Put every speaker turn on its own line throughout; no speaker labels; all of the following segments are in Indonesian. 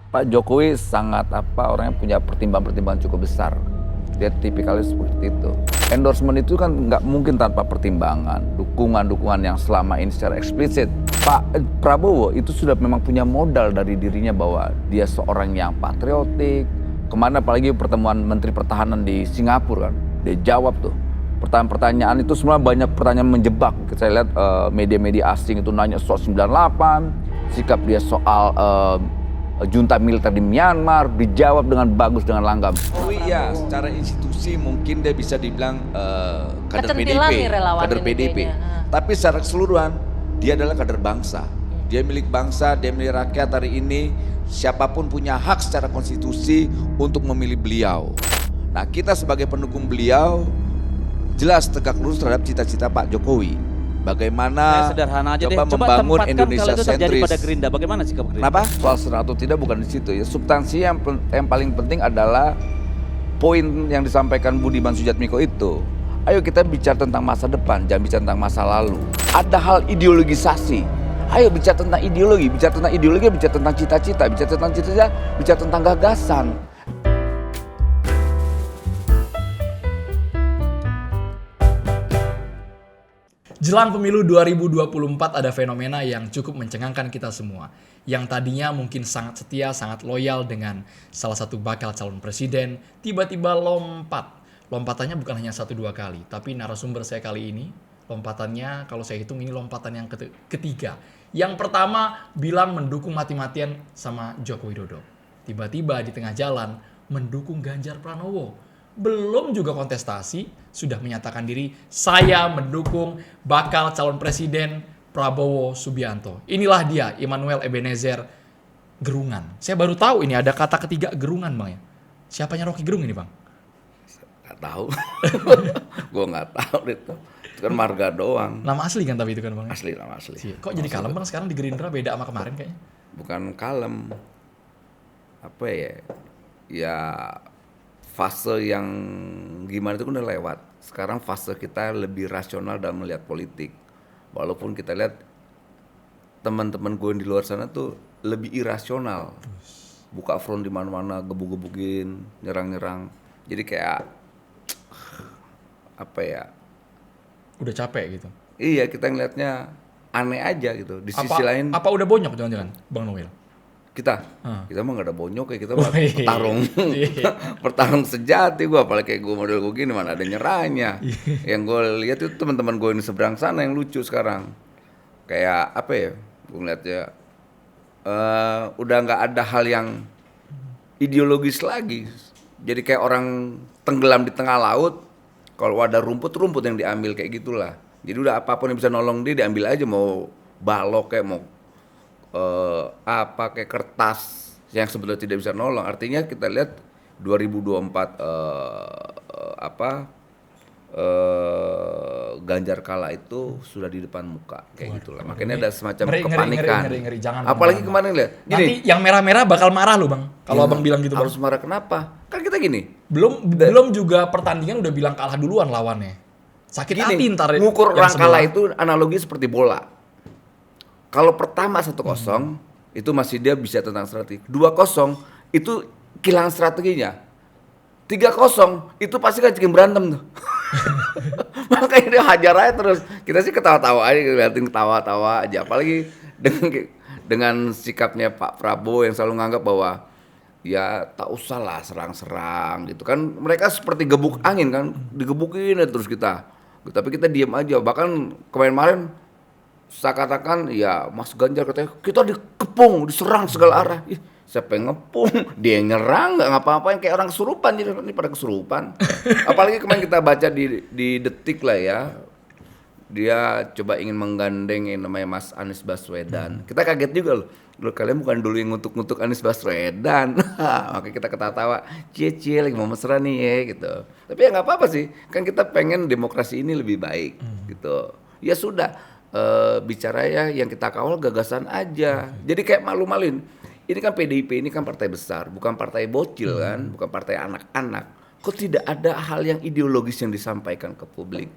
Pak Jokowi sangat orangnya punya pertimbangan-pertimbangan cukup besar. Dia tipikalnya seperti itu. Endorsement itu kan nggak mungkin tanpa pertimbangan, dukungan-dukungan yang selama ini secara eksplisit. Pak Prabowo itu sudah memang punya modal dari dirinya bahwa dia seorang yang patriotik. Kemana apalagi pertemuan Menteri Pertahanan di Singapura kan, dia jawab tuh. Pertanyaan-pertanyaan itu semua banyak pertanyaan menjebak. Saya lihat media-media asing itu nanya soal 98, sikap dia soal junta militer di Myanmar, dijawab dengan bagus, dengan langgam.
Oh iya, secara institusi mungkin dia bisa dibilang kader
Kecantilan
PDIP,
nih relawan
kader
ini
PDIP.
kayaknya.
Tapi secara keseluruhan dia adalah kader bangsa. Dia milik bangsa, dia milik rakyat hari ini. Siapapun punya hak secara konstitusi untuk memilih beliau. Nah, kita sebagai pendukung beliau jelas tegak lurus terhadap cita-cita Pak Jokowi. Bagaimana
sederhana aja
coba
deh. Coba
membangun
tempatkan
Indonesia
kalau itu terjadi
sentris.
pada Gerindra, bagaimana sikap Gerindra?
Kenapa?
Soal senang atau tidak bukan di situ ya. Substansi yang paling penting adalah poin yang disampaikan Budiman Sujatmiko itu. Ayo kita bicara tentang masa depan, jangan bicara tentang masa lalu. Ada hal ideologisasi. Ayo bicara tentang ideologi, bicara tentang cita-cita, bicara tentang gagasan.
Jelang pemilu 2024 ada fenomena yang cukup mencengangkan kita semua. Yang tadinya mungkin sangat setia, sangat loyal dengan salah satu bakal calon presiden, tiba-tiba lompat. Lompatannya bukan hanya 1-2 kali, tapi narasumber saya kali ini, lompatannya kalau saya hitung ini lompatan yang ketiga. Yang pertama bilang mendukung mati-matian sama Joko Widodo. Tiba-tiba di tengah jalan mendukung Ganjar Pranowo. Belum juga kontestasi, sudah menyatakan diri, saya mendukung bakal calon presiden Prabowo Subianto. Inilah dia, Immanuel Ebenezer Gerungan. Saya baru tahu ini ada kata ketiga Gerungan, Bang ya. Siapanya Rocky Gerung ini, Bang?
Nggak tahu. Gue nggak tahu itu. Itu kan marga doang.
Nama asli kan tapi itu kan, Bang?
Asli, nama asli.
Kok jadi kalem, Bang, sekarang di Gerindra beda sama kemarin kayaknya?
Bukan kalem. Apa ya? Ya fase yang gimana itu kan udah lewat. Sekarang fase kita lebih rasional dalam melihat politik. Walaupun kita lihat teman-teman gue yang di luar sana tuh lebih irasional. Buka front di mana-mana, gebuk-gebukin, nyerang-nyerang. Jadi kayak apa ya?
Udah capek gitu.
Iya, kita ngelihatnya aneh aja gitu. Di sisi lain
Apa udah bonyok jangan-jangan, Bang Noel?
kita mah gak ada bonyok, kayak kita mah
Iya.
petarung petarung sejati. Gue apalagi kayak gue model gue gini, mana ada nyerahnya. Yang gue lihat itu teman-teman gue ini seberang sana yang lucu sekarang, kayak apa ya, gue ngeliatnya udah nggak ada hal yang ideologis lagi. Jadi kayak orang tenggelam di tengah laut, kalau ada rumput yang diambil, kayak gitulah. Jadi udah apapun yang bisa nolong dia diambil aja, mau balok kayak mau kayak kertas yang sebetulnya tidak bisa nolong. Artinya kita lihat 2024 Ganjar kala itu sudah di depan muka kayak gitulah. Makanya ada semacam kepanikan.
Ngeri. Jangan.
Apalagi kemarin lihat.
Nanti yang merah-merah bakal marah loh, Bang. Kalau Abang bilang gitu, Bang.
Harus marah kenapa? Kan kita gini.
Belum juga pertandingan udah bilang kalah duluan lawannya. Sakit hati ntar.
Ngukur
yang
orang
sebelah.
kalah itu analogi seperti bola. Kalau pertama 1-0 itu masih dia bisa tentang strategi. 2-0 itu kehilangan strateginya. 3-0 itu pasti kan cikin berantem tuh. Makanya dia hajar aja terus. Kita sih ketawa-tawa aja, ngeliatin ketawa-tawa aja. Apalagi dengan sikapnya Pak Prabowo yang selalu nganggap bahwa ya tak usah lah serang-serang gitu kan. Mereka seperti gebuk angin kan, digebukin terus kita. Tapi kita diam aja. Bahkan kemarin-kemarin saya katakan ya Mas Ganjar katanya kita dikepung, diserang segala arah. Ih, siapa yang ngepung? Dia yang nyerang, nggak ngapa-ngapain, kayak orang kesurupan. Jadi ini pada kesurupan. Apalagi kemarin kita baca di Detik lah ya, dia coba ingin menggandeng yang namanya Mas Anies Baswedan. Kita kaget juga loh. Kalian bukan dulu yang ngutuk-ngutuk Anies Baswedan. Makanya kita ketawa-tawa, cie lagi mau mesra nih ya gitu. Tapi ya nggak apa-apa sih, kan kita pengen demokrasi ini lebih baik gitu. Ya sudah. Bicara ya yang kita kawal gagasan aja. Jadi kayak malu-maluin. Ini kan PDIP, ini kan partai besar, bukan partai bocil kan, bukan partai anak-anak. Kok tidak ada hal yang ideologis yang disampaikan ke publik?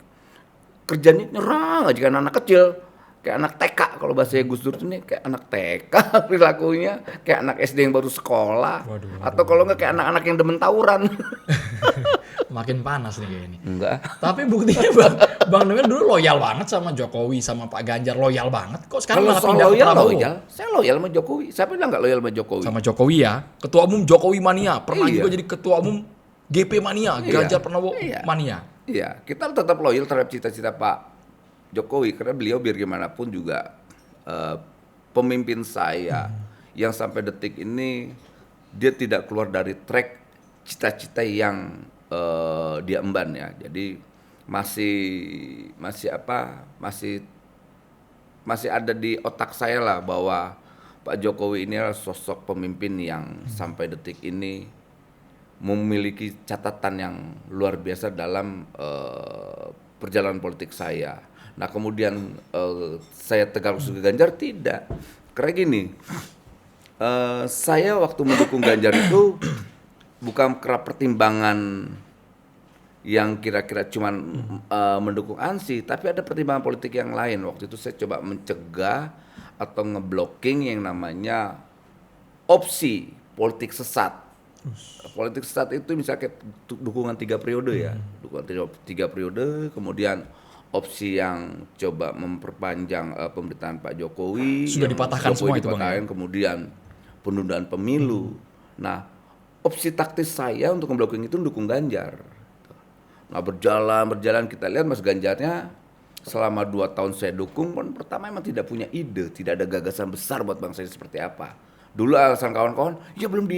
Kerjanya nyerang aja kan anak kecil. kayak anak TK kalau bahasa Gus Dur ini kayak anak TK perilakunya, kayak anak SD yang baru sekolah.
Waduh.
Atau kalau nggak kayak anak-anak yang demen tawuran.
Makin panas nih kayak ini.
Enggak.
Tapi buktinya Bang Noel dulu loyal banget sama Jokowi, sama Pak Ganjar, loyal banget. Kok sekarang
Kalau
malah
soal
pindah ke
loyal,
Prabowo?
saya loyal sama Jokowi. Siapa bilang nggak loyal sama Jokowi?
Sama Jokowi ya, ketua umum Jokowi mania, pernah
Iya.
juga jadi ketua umum GP mania,
Iya.
Ganjar Pranowo
Iya.
mania.
Iya, kita tetap loyal terhadap cita-cita Pak Jokowi karena beliau biar gimana pun juga pemimpin saya yang sampai detik ini dia tidak keluar dari track cita-cita yang dia emban ya. Jadi masih ada di otak saya lah bahwa Pak Jokowi ini adalah sosok pemimpin yang sampai detik ini memiliki catatan yang luar biasa dalam perjalanan politik saya. Nah kemudian saya tegar ke Ganjar tidak, karena gini, saya waktu mendukung Ganjar itu bukan karena pertimbangan yang kira-kira cuman mendukung ANSI, tapi ada pertimbangan politik yang lain. Waktu itu saya coba mencegah atau ngeblocking yang namanya opsi politik sesat. Politik sesat itu misalnya dukungan 3 periode ya, dukungan 3 periode, kemudian opsi yang coba memperpanjang pemerintahan Pak Jokowi
Sudah
yang
dipatahkan semua itu, Bang, ya?
kemudian penundaan pemilu. Nah, opsi taktis saya untuk memblocking itu mendukung Ganjar. Nah, berjalan kita lihat Mas Ganjarnya selama 2 tahun saya dukung, kan pertama emang tidak punya ide, tidak ada gagasan besar buat bangsa ini seperti apa. Dulu alasan kawan-kawan, ya belum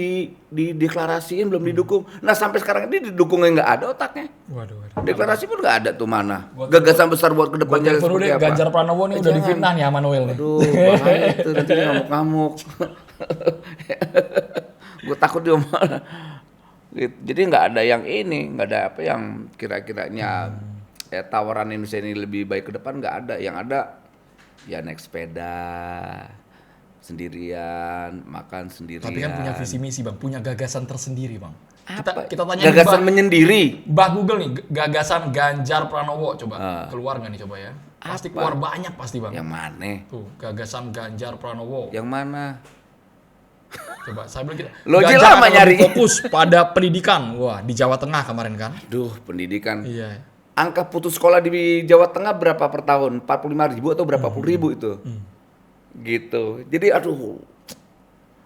dideklarasiin, belum didukung. Nah sampai sekarang ini didukungnya nggak ada otaknya.
Waduh.
Deklarasi pun nggak ada tuh mana. Gagasan besar buat
Gue
kedepannya
telepon
seperti
deh,
apa.
Ganjar Pranowo nih udah
Jangan.
difitnah nih sama Noel nih.
Aduh, bahaya itu nanti dia ngamuk-ngamuk. Gue takut dia malah. Gitu. Jadi nggak ada yang ini, nggak ada apa yang kira-kiranya tawaran Indonesia ini lebih baik ke depan, nggak ada. Yang ada ya naik sepeda sendirian, makan sendirian.
Tapi kan punya visi misi Bang, punya gagasan tersendiri Bang.
Apa?
Kita tanya
Gagasan menyendiri.
Mbak Google nih, gagasan Ganjar Pranowo coba keluar nggak nih coba ya? Pasti
Apa?
keluar banyak pasti Bang.
Yang mana?
Tuh, gagasan Ganjar Pranowo.
Yang mana?
Coba saya bilang kita.
Lo aja
Ganjar
lama
akan
nyari.
lebih fokus pada pendidikan. Wah, di Jawa Tengah kemarin kan?
Duh, pendidikan.
Iya.
Angka putus sekolah di Jawa Tengah berapa per tahun? 45.000 atau berapa puluh ribu itu? Gitu. Jadi aduh,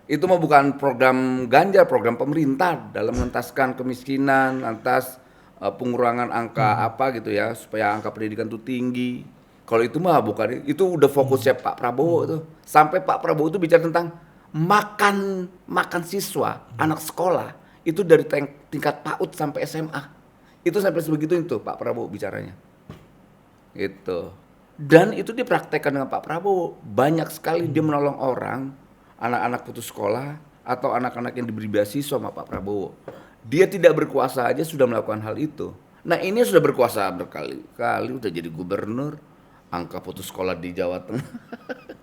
itu mah bukan program Ganjar, program pemerintah dalam mengentaskan kemiskinan, lantas pengurangan angka apa gitu ya, supaya angka pendidikan itu tinggi. Kalau itu mah bukan, itu udah fokusnya Pak Prabowo tuh. Sampai Pak Prabowo itu bicara tentang makan siswa, anak sekolah itu dari tingkat PAUD sampai SMA. Itu sampai sebegitu itu Pak Prabowo bicaranya. Gitu. Dan itu dipraktekkan dengan Pak Prabowo. Banyak sekali dia menolong orang, anak-anak putus sekolah atau anak-anak yang diberi beasiswa sama Pak Prabowo. Dia tidak berkuasa aja sudah melakukan hal itu. Nah ini sudah berkuasa berkali-kali, udah jadi gubernur, angka putus sekolah di Jawa Tengah.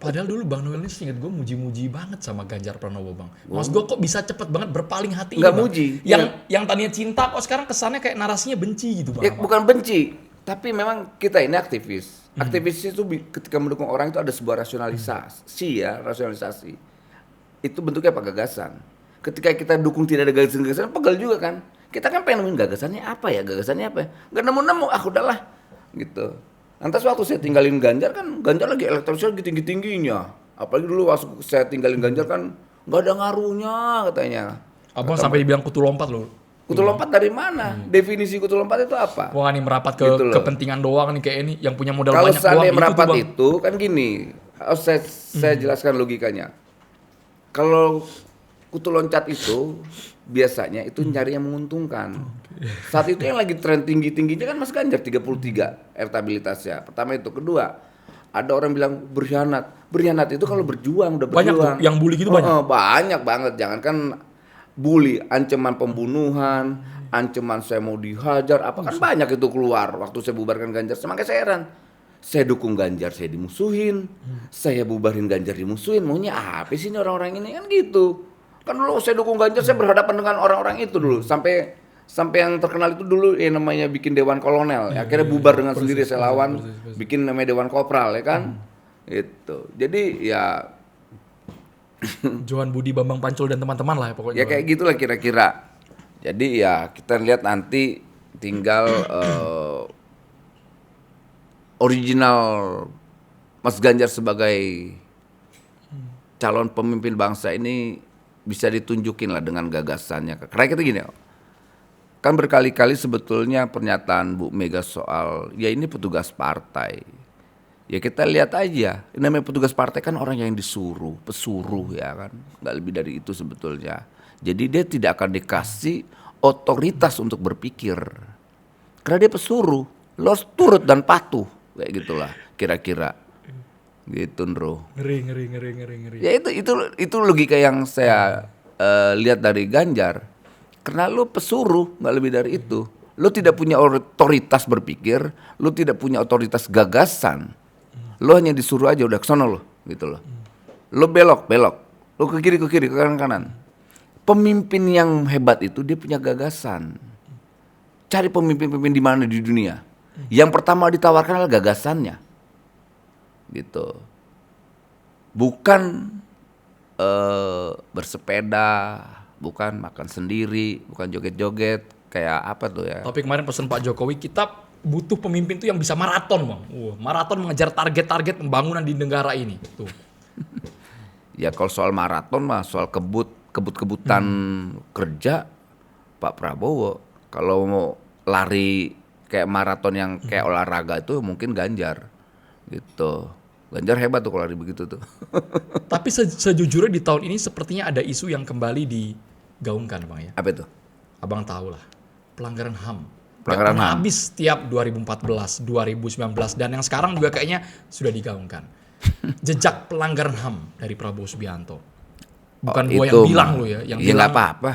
Padahal dulu Bang Noel ini seingat gue muji-muji banget sama Ganjar Pranowo Bang. Maksud gue kok bisa cepet banget berpaling hati
Nggak
ini, Bang?
muji.
Yang tadinya cinta kok sekarang kesannya kayak narasinya benci gitu Bang.
Ya bukan benci, tapi memang kita ini aktivis. Aktivis itu ketika mendukung orang itu ada sebuah rasionalisasi. Itu bentuknya apa? Gagasan. Ketika kita dukung tidak ada gagasan, pegel juga kan. Kita kan pengen nemuin gagasannya apa ya? Gak nemu-nemu, udahlah. Gitu. Lantas waktu saya tinggalin Ganjar kan, Ganjar lagi elektoralnya lagi tinggi-tingginya. Apalagi dulu waktu saya tinggalin Ganjar kan gak ada ngaruhnya katanya.
Abang sampai dibilang kutu lompat loh.
Kutu lompat dari mana? Definisi kutu lompat itu apa?
Wah nih merapat ke
Gitu loh.
kepentingan doang nih kayak ini. Yang punya modal
Kalau
banyak
seandainya
doang
merapat
Bang.
itu kan gini, saya jelaskan logikanya. Kalau kutu loncat itu biasanya itu nyari yang menguntungkan. Saat itu yang lagi tren tinggi-tingginya kan Mas Ganjar 33 elektabilitasnya. Pertama itu, kedua ada orang bilang berkhianat. Berkhianat itu kalau berjuang udah
Banyak
berjuang.
tuh, yang bully gitu banyak.
Banyak banget, jangankan bully, ancaman pembunuhan, ancaman saya mau dihajar, apa kan banyak itu keluar waktu saya bubarkan Ganjar. Makanya saya heran. Saya dukung Ganjar, saya dimusuhin. Saya bubarin Ganjar, dimusuhin. Maunya apa sih ini orang-orang ini kan gitu. Kan dulu saya dukung Ganjar, saya berhadapan dengan orang-orang itu dulu. Sampai yang terkenal itu dulu namanya bikin Dewan Kolonel. Akhirnya bubar dengan sendiri, saya lawan. Bikin namanya Dewan Kopral ya kan. Itu. Jadi ya
Johan Budi Bambang Pancul dan teman-teman lah ya pokoknya.
ya kayak gitulah kira-kira. Jadi ya kita lihat nanti tinggal original Mas Ganjar sebagai calon pemimpin bangsa ini bisa ditunjukin lah dengan gagasannya. Karena kita gini, kan berkali-kali sebetulnya pernyataan Bu Mega soal ya ini petugas partai. Ya kita lihat aja, ini namanya petugas partai kan orang yang disuruh, pesuruh ya kan, nggak lebih dari itu sebetulnya. Jadi dia tidak akan dikasih otoritas untuk berpikir, karena dia pesuruh, lo harus turut dan patuh, kayak gitulah kira-kira, gitu bro.
Ngeri.
Ya itu logika yang saya lihat dari Ganjar, karena lo pesuruh, nggak lebih dari itu. Lo tidak punya otoritas berpikir, lo tidak punya otoritas gagasan. Lo hanya disuruh aja udah kesono lo, gitu loh. Lo belok, lo ke kiri, ke kanan. Pemimpin yang hebat itu dia punya gagasan. Cari pemimpin-pemimpin di mana di dunia. Yang pertama ditawarkan adalah gagasannya, gitu. Bukan bersepeda, bukan makan sendiri, bukan joget-joget kayak apa tuh ya.
Tapi kemarin pesan Pak Jokowi, kita butuh pemimpin tuh yang bisa maraton, Bang. Maraton mengejar target-target pembangunan di negara ini. Tuh.
Ya kalau soal maraton mah soal kebut-kebutan kerja Pak Prabowo. Kalau mau lari kayak maraton yang kayak olahraga itu mungkin Ganjar. Gitu. Ganjar hebat tuh kalau lari begitu tuh.
Tapi sejujurnya di tahun ini sepertinya ada isu yang kembali digaungkan, Bang ya.
Apa itu?
Abang tahu lah. Pelanggaran HAM.
Pelanggaran HAM.
Habis tiap 2014, 2019 dan yang sekarang juga kayaknya sudah digaungkan. Jejak pelanggaran HAM dari Prabowo Subianto. Bukan gua yang bilang lo ya, yang bilang
nggak apa-apa.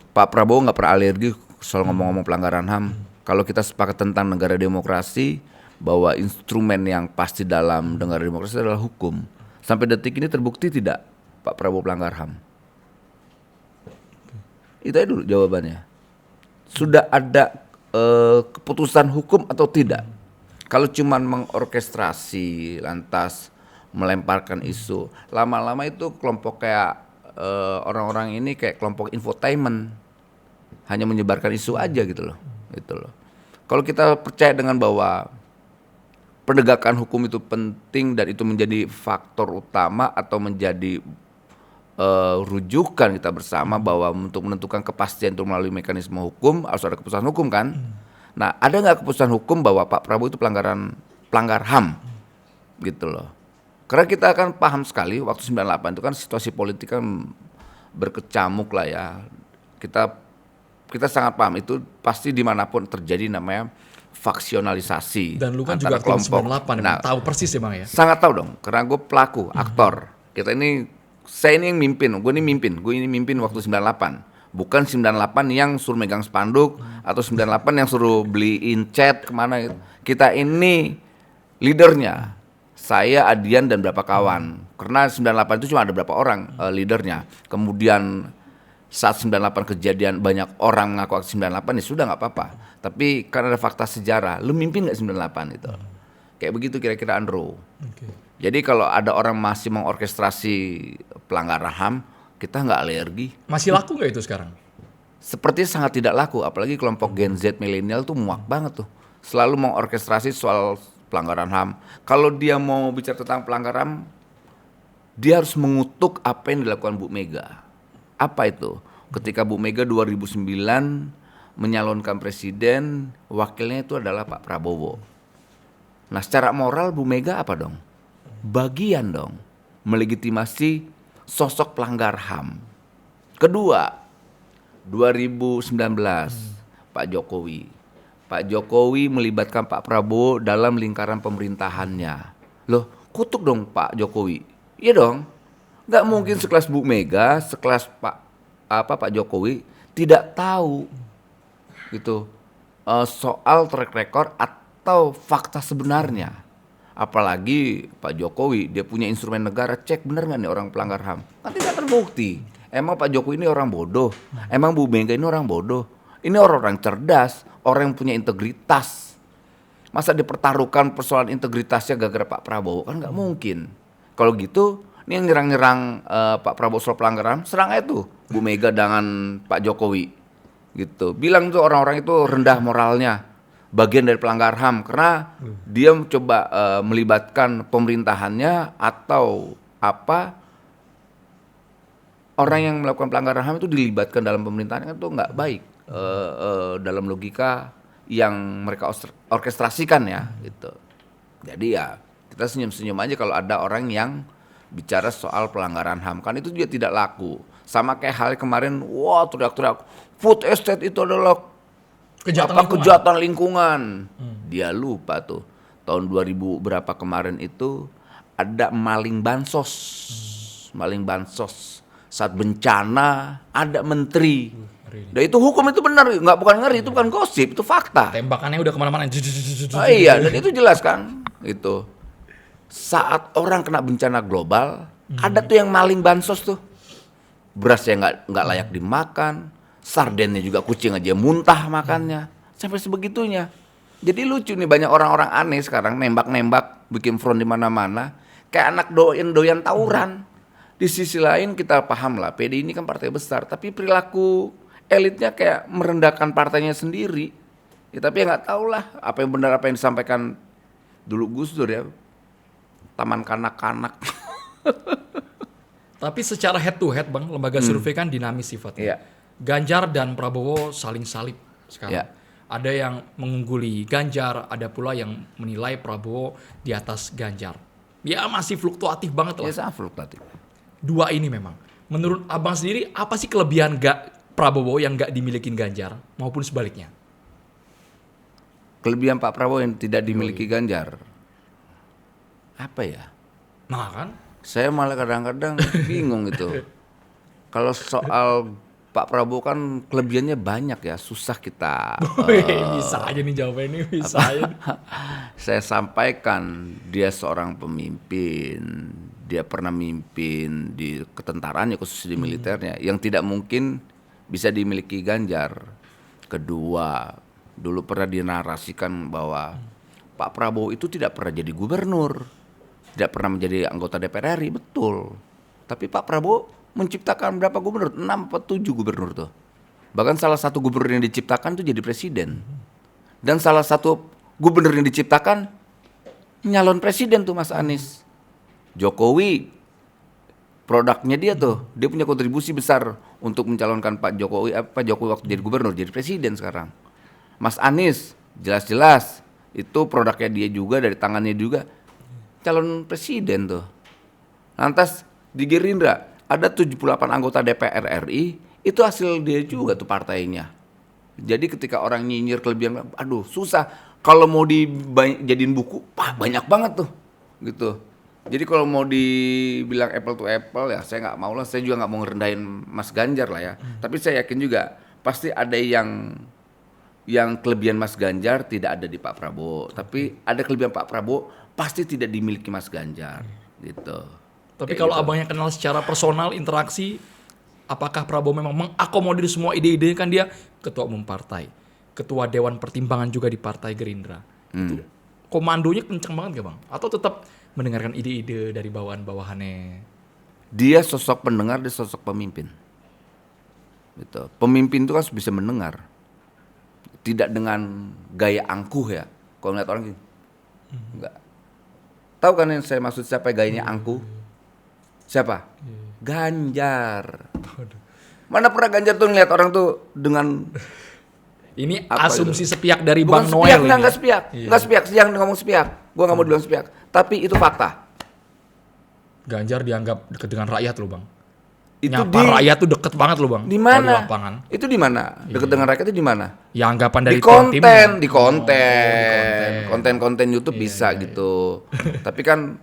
Pak Prabowo nggak pernah alergi soal ngomong-ngomong pelanggaran HAM. Kalau kita sepakat tentang negara demokrasi, bahwa instrumen yang pasti dalam negara demokrasi adalah hukum. Sampai detik ini terbukti tidak Pak Prabowo pelanggar HAM? Itu aja dulu jawabannya. Sudah ada keputusan hukum atau tidak? Kalau cuman mengorkestrasi lantas melemparkan isu, lama-lama itu kelompok kayak orang-orang ini kayak kelompok infotainment, hanya menyebarkan isu aja gitu loh. Kalau kita percaya dengan bahwa penegakan hukum itu penting dan itu menjadi faktor utama atau menjadi rujukan kita bersama bahwa untuk menentukan kepastian itu melalui mekanisme hukum harus ada keputusan hukum kan. Nah ada nggak keputusan hukum bahwa Pak Prabowo itu pelanggar HAM gitu loh. Karena kita akan paham sekali waktu 98 itu kan situasi politik kan berkecamuk lah ya. Kita sangat paham itu pasti dimanapun terjadi namanya faksionalisasi.
Dan lu kan
antara
juga
kelompok.
tahun 98,
Nah,
tahu persis ya Bang ya.
sangat tahu dong, karena gue pelaku, aktor. Saya ini yang mimpin, gue ini mimpin waktu 98. Bukan 98 yang suruh megang spanduk atau 98 yang suruh beliin cat kemana. Kita ini leadernya. Saya, Adian dan beberapa kawan. Karena 98 itu cuma ada beberapa orang leadernya. Kemudian saat 98 kejadian banyak orang ngaku 98 ya sudah nggak apa-apa. Tapi kan ada fakta sejarah, lu mimpin nggak 98 itu? Kayak begitu kira-kira Andrew. Jadi kalau ada orang masih mengorkestrasi pelanggaran HAM, kita nggak alergi.
Masih laku nggak itu sekarang?
Sepertinya sangat tidak laku, apalagi kelompok Gen Z milenial tuh muak banget tuh. Selalu mengorkestrasi soal pelanggaran HAM. Kalau dia mau bicara tentang pelanggaran HAM, dia harus mengutuk apa yang dilakukan Bu Mega. Apa itu? Ketika Bu Mega 2009 menyalonkan presiden, wakilnya itu adalah Pak Prabowo. Nah secara moral Bu Mega apa dong? Bagian dong melegitimasi sosok pelanggar HAM. Kedua, 2019 Pak Jokowi melibatkan Pak Prabowo dalam lingkaran pemerintahannya. Loh, kutuk dong Pak Jokowi. Iya dong. Nggak mungkin sekelas Bu Mega, sekelas Pak Jokowi tidak tahu gitu soal track record atau fakta sebenarnya. Apalagi Pak Jokowi, dia punya instrumen negara, cek bener nggak nih orang pelanggar HAM? Kan tidak terbukti. Emang Pak Jokowi ini orang bodoh? Emang Bu Mega ini orang bodoh? Ini orang-orang cerdas, orang yang punya integritas. Masa dipertaruhkan persoalan integritasnya gara-gara Pak Prabowo? Kan nggak mungkin. Kalau gitu, ini yang nyerang-nyerang Pak Prabowo soal pelanggaran, serang aja tuh Bu Mega dengan Pak Jokowi. Gitu. Bilang tuh orang-orang itu rendah moralnya, bagian dari pelanggar HAM karena dia coba melibatkan pemerintahannya atau apa orang yang melakukan pelanggaran HAM itu dilibatkan dalam pemerintahan itu nggak baik dalam logika yang mereka orkestrasikan ya gitu. Jadi ya kita senyum-senyum aja kalau ada orang yang bicara soal pelanggaran HAM, kan itu juga tidak laku. Sama kayak hal kemarin, wah teriak-teriak food estate itu adalah kejahatan lingkungan. Dia lupa tuh tahun 2000 berapa kemarin itu ada maling bansos. Maling bansos saat bencana ada menteri. Dan itu hukum itu benar, bukan ngeri, itu bukan gosip, itu fakta.
Tembakannya udah kemana-mana.
Iya, dan itu jelas kan, gitu. Saat orang kena bencana global, ada tuh yang maling bansos tuh, berasnya nggak layak dimakan, sardennya juga kucing aja muntah makannya, sampai sebegitunya. Jadi lucu nih, banyak orang-orang aneh sekarang nembak-nembak, bikin front di mana-mana, kayak anak doyan tawuran. Di sisi lain kita paham lah, PDI ini kan partai besar, tapi perilaku elitnya kayak merendahkan partainya sendiri. Ya, tapi ya nggak tahu lah apa yang benar apa yang disampaikan dulu Gus Dur ya. Taman kanak-kanak.
Tapi secara head to head Bang, lembaga survei kan dinamis sifatnya.
Iya.
Ganjar dan Prabowo saling salib sekarang.
Iya.
Ada yang mengungguli Ganjar, ada pula yang menilai Prabowo di atas Ganjar. Ya masih fluktuatif banget lah.
Ya sangat fluktuatif.
Dua ini memang. Menurut Abang sendiri, apa sih kelebihan Prabowo yang nggak dimiliki Ganjar maupun sebaliknya?
Kelebihan Pak Prabowo yang tidak dimiliki Ganjar. Apa ya?
Nah kan?
Saya malah kadang-kadang bingung gitu. Kalau soal Pak Prabowo kan kelebihannya banyak ya, susah kita.
Bisa aja nih jawabannya, bisa aja.
Saya sampaikan dia seorang pemimpin. Dia pernah mimpin di ketentaraan ya, khusus di militernya, yang tidak mungkin bisa dimiliki Ganjar. Kedua, dulu pernah dinarasikan bahwa Pak Prabowo itu tidak pernah jadi gubernur, tidak pernah menjadi anggota DPR RI, betul. Tapi Pak Prabowo menciptakan berapa gubernur? 6 atau 7 gubernur tuh. Bahkan salah satu gubernur yang diciptakan tuh jadi presiden. Dan salah satu gubernur yang diciptakan nyalon presiden tuh Mas Anies. Jokowi produknya dia tuh, dia punya kontribusi besar untuk mencalonkan Pak Jokowi waktu jadi gubernur, jadi presiden sekarang. Mas Anies jelas-jelas itu produknya dia juga, dari tangannya juga calon presiden tuh. Lantas di Gerindra ada 78 anggota DPR RI, itu hasil dia juga tuh partainya. Jadi ketika orang nyinyir kelebihan, aduh susah. Kalau mau dijadiin buku, banyak banget tuh, gitu. Jadi kalau mau dibilang apple to apple ya saya nggak mau lah, saya juga nggak mau ngerendahin Mas Ganjar lah ya. Tapi saya yakin juga pasti ada yang kelebihan Mas Ganjar tidak ada di Pak Prabowo. Tapi ada kelebihan Pak Prabowo pasti tidak dimiliki Mas Ganjar, gitu.
Tapi
Kayak
kalau
gitu.
abangnya kenal secara personal, interaksi, apakah Prabowo memang mengakomodir semua ide-ide? Kan dia ketua umum partai, ketua dewan pertimbangan juga di partai Gerindra. Itu komandonya kencang banget gak Bang? Atau tetap mendengarkan ide-ide dari bawahan-bawahannya?
Dia sosok pendengar, dia sosok pemimpin. Gitu. Pemimpin itu kan bisa mendengar. Tidak dengan gaya angkuh ya. Kalau ngeliat orang gini. Enggak. Tahu kan yang saya maksud siapa gayanya angkuh? Siapa? Ganjar. Mana pernah Ganjar tuh ngeliat orang tuh dengan
Ini
apa
asumsi
itu?
sepihak dari
bukan
Bang
sepiak,
Noel ini.
enggak sepiak.
Iya.
Enggak sepiak, yang ngomong sepiak. Gua enggak mau bilang sepiak. Tapi itu fakta.
Ganjar dianggap dekat dengan rakyat loh Bang.
Itu
Nyapa rakyat tuh deket banget loh Bang.
di
kalau
mana?
Di lapangan.
Itu di mana? Dekat dengan rakyat itu di mana?
Ya anggapan dari
Di
tuan timnya.
konten, di
Oh,
konten. Konten-konten YouTube bisa gitu. Tapi kan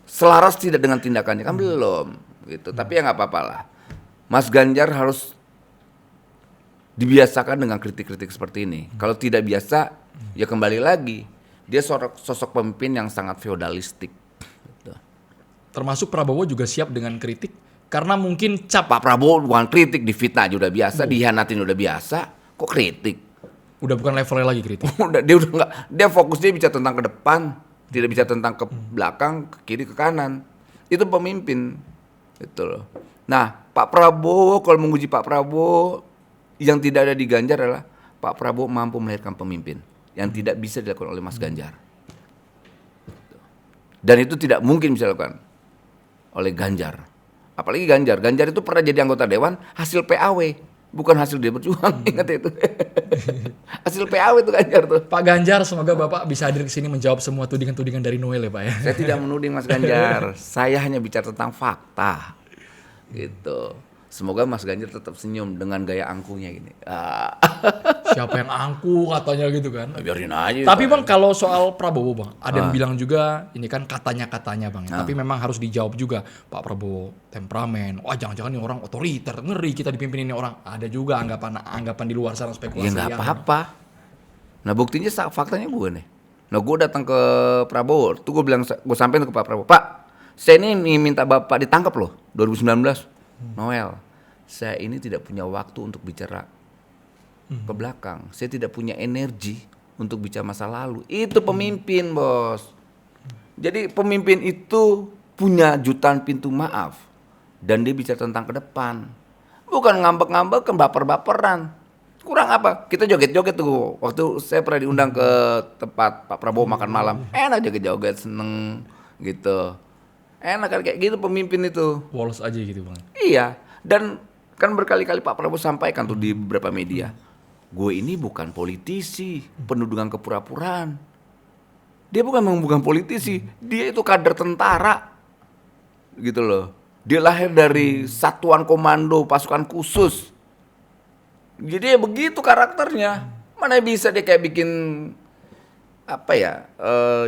selaras tidak dengan tindakannya kan belum gitu. Tapi ya nggak apa-apa lah. Mas Ganjar harus dibiasakan dengan kritik-kritik seperti ini. Kalau tidak biasa, ya kembali lagi dia sosok pemimpin yang sangat feodalistik. Gitu.
Termasuk Prabowo juga siap dengan kritik karena mungkin cap.
Pak Prabowo bukan kritik, difitnah aja udah biasa, dihianatin udah biasa, kok kritik?
Udah bukan levelnya lagi kritik.
Dia udah nggak, dia fokus dia bicara tentang ke depan, tidak bicara tentang ke belakang, ke kiri, ke kanan. Itu pemimpin, gitu loh. Nah, Pak Prabowo, kalau menguji Pak Prabowo, yang tidak ada di Ganjar adalah Pak Prabowo mampu melahirkan pemimpin yang tidak bisa dilakukan oleh Mas Ganjar. Dan itu tidak mungkin bisa dilakukan oleh Ganjar. Apalagi Ganjar itu pernah jadi anggota dewan hasil PAW, bukan hasil dia berjuang. Ingat itu. Hasil PAW itu Ganjar tuh.
Pak Ganjar, semoga Bapak bisa hadir ke sini menjawab semua tudingan-tudingan dari Noel ya Pak ya.
Saya tidak menuding Mas Ganjar, saya hanya bicara tentang fakta. Gitu. Semoga Mas Ganjar tetap senyum dengan gaya angkuhnya gini.
Siapa yang angkuh katanya gitu kan.
Biarin aja.
Tapi Bang, kalau soal Prabowo Bang, ada yang bilang juga ini kan katanya Bang. Tapi memang harus dijawab juga. Pak Prabowo temperamen. Wah, jangan-jangan ini orang otoriter, ngeri kita dipimpin ini orang. Ada juga anggapan di luar sana spekulasi.
Ya nggak apa-apa. Nah buktinya faktanya gue nih. Nah gue datang ke Prabowo, tuh gue bilang, gue sampein ke Pak Prabowo, Pak, saya ini minta Bapak ditangkap loh 2019. Noel, saya ini tidak punya waktu untuk bicara ke belakang. Saya tidak punya energi untuk bicara masa lalu. Itu pemimpin, bos. Jadi pemimpin itu punya jutaan pintu maaf. Dan dia bicara tentang ke depan. Bukan ngambek-ngambek, baper-baperan. Kurang apa? Kita joget-joget tuh. Waktu saya pernah diundang ke tempat Pak Prabowo makan malam. Enak joget-joget, seneng gitu. Enak kan kayak gitu pemimpin itu.
Polos aja gitu Bang.
Iya, dan kan berkali-kali Pak Prabowo sampaikan tuh di beberapa media, gue ini bukan politisi, penuh dengan kepura-puraan. Dia bukan politisi, dia itu kader tentara, gitu loh. Dia lahir dari satuan komando pasukan khusus. Jadi ya begitu karakternya. Mana bisa dia kayak bikin apa ya,